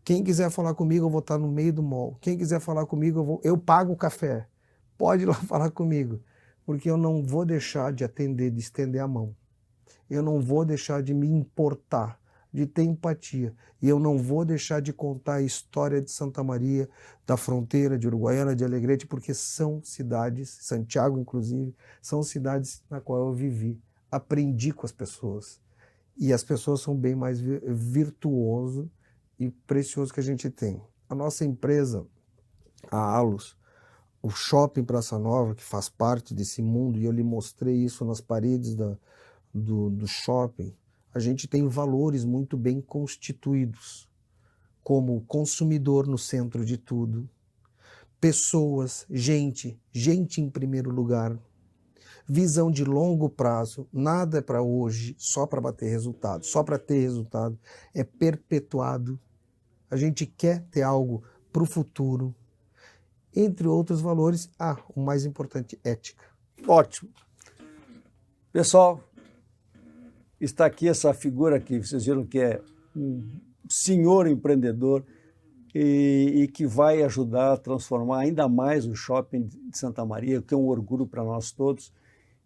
Quem quiser falar comigo, eu vou estar no meio do mall. Quem quiser falar comigo, eu pago o café. Pode ir lá falar comigo, porque eu não vou deixar de atender, de estender a mão. Eu não vou deixar de me importar, de ter empatia. E eu não vou deixar de contar a história de Santa Maria, da fronteira, de Uruguaiana, de Alegrete, porque são cidades, Santiago inclusive, são cidades na qual eu vivi. Aprendi com as pessoas. E as pessoas são bem mais virtuoso e precioso que a gente tem. A nossa empresa, a Allos, o Shopping Praça Nova, que faz parte desse mundo, e eu lhe mostrei isso nas paredes do shopping, a gente tem valores muito bem constituídos, como consumidor no centro de tudo, pessoas, gente em primeiro lugar, visão de longo prazo, nada é para hoje, só para bater resultado, só para ter resultado, é perpetuado. A gente quer ter algo para o futuro, entre outros valores, o mais importante, ética. Ótimo. Pessoal, está aqui essa figura aqui, vocês viram que é um senhor empreendedor e que vai ajudar a transformar ainda mais o shopping de Santa Maria, que é um orgulho para nós todos,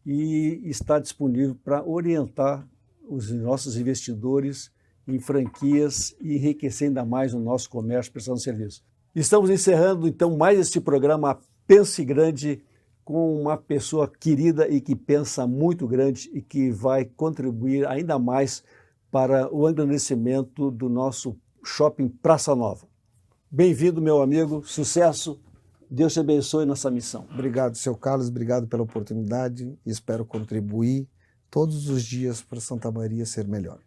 e está disponível para orientar os nossos investidores em franquias e enriquecer ainda mais o nosso comércio prestando serviço. Estamos encerrando então mais este programa Pense Grande com uma pessoa querida e que pensa muito grande e que vai contribuir ainda mais para o engrandecimento do nosso shopping Praça Nova. Bem-vindo, meu amigo, sucesso, Deus te abençoe nessa missão. Obrigado, seu Carlos, obrigado pela oportunidade e espero contribuir todos os dias para Santa Maria ser melhor.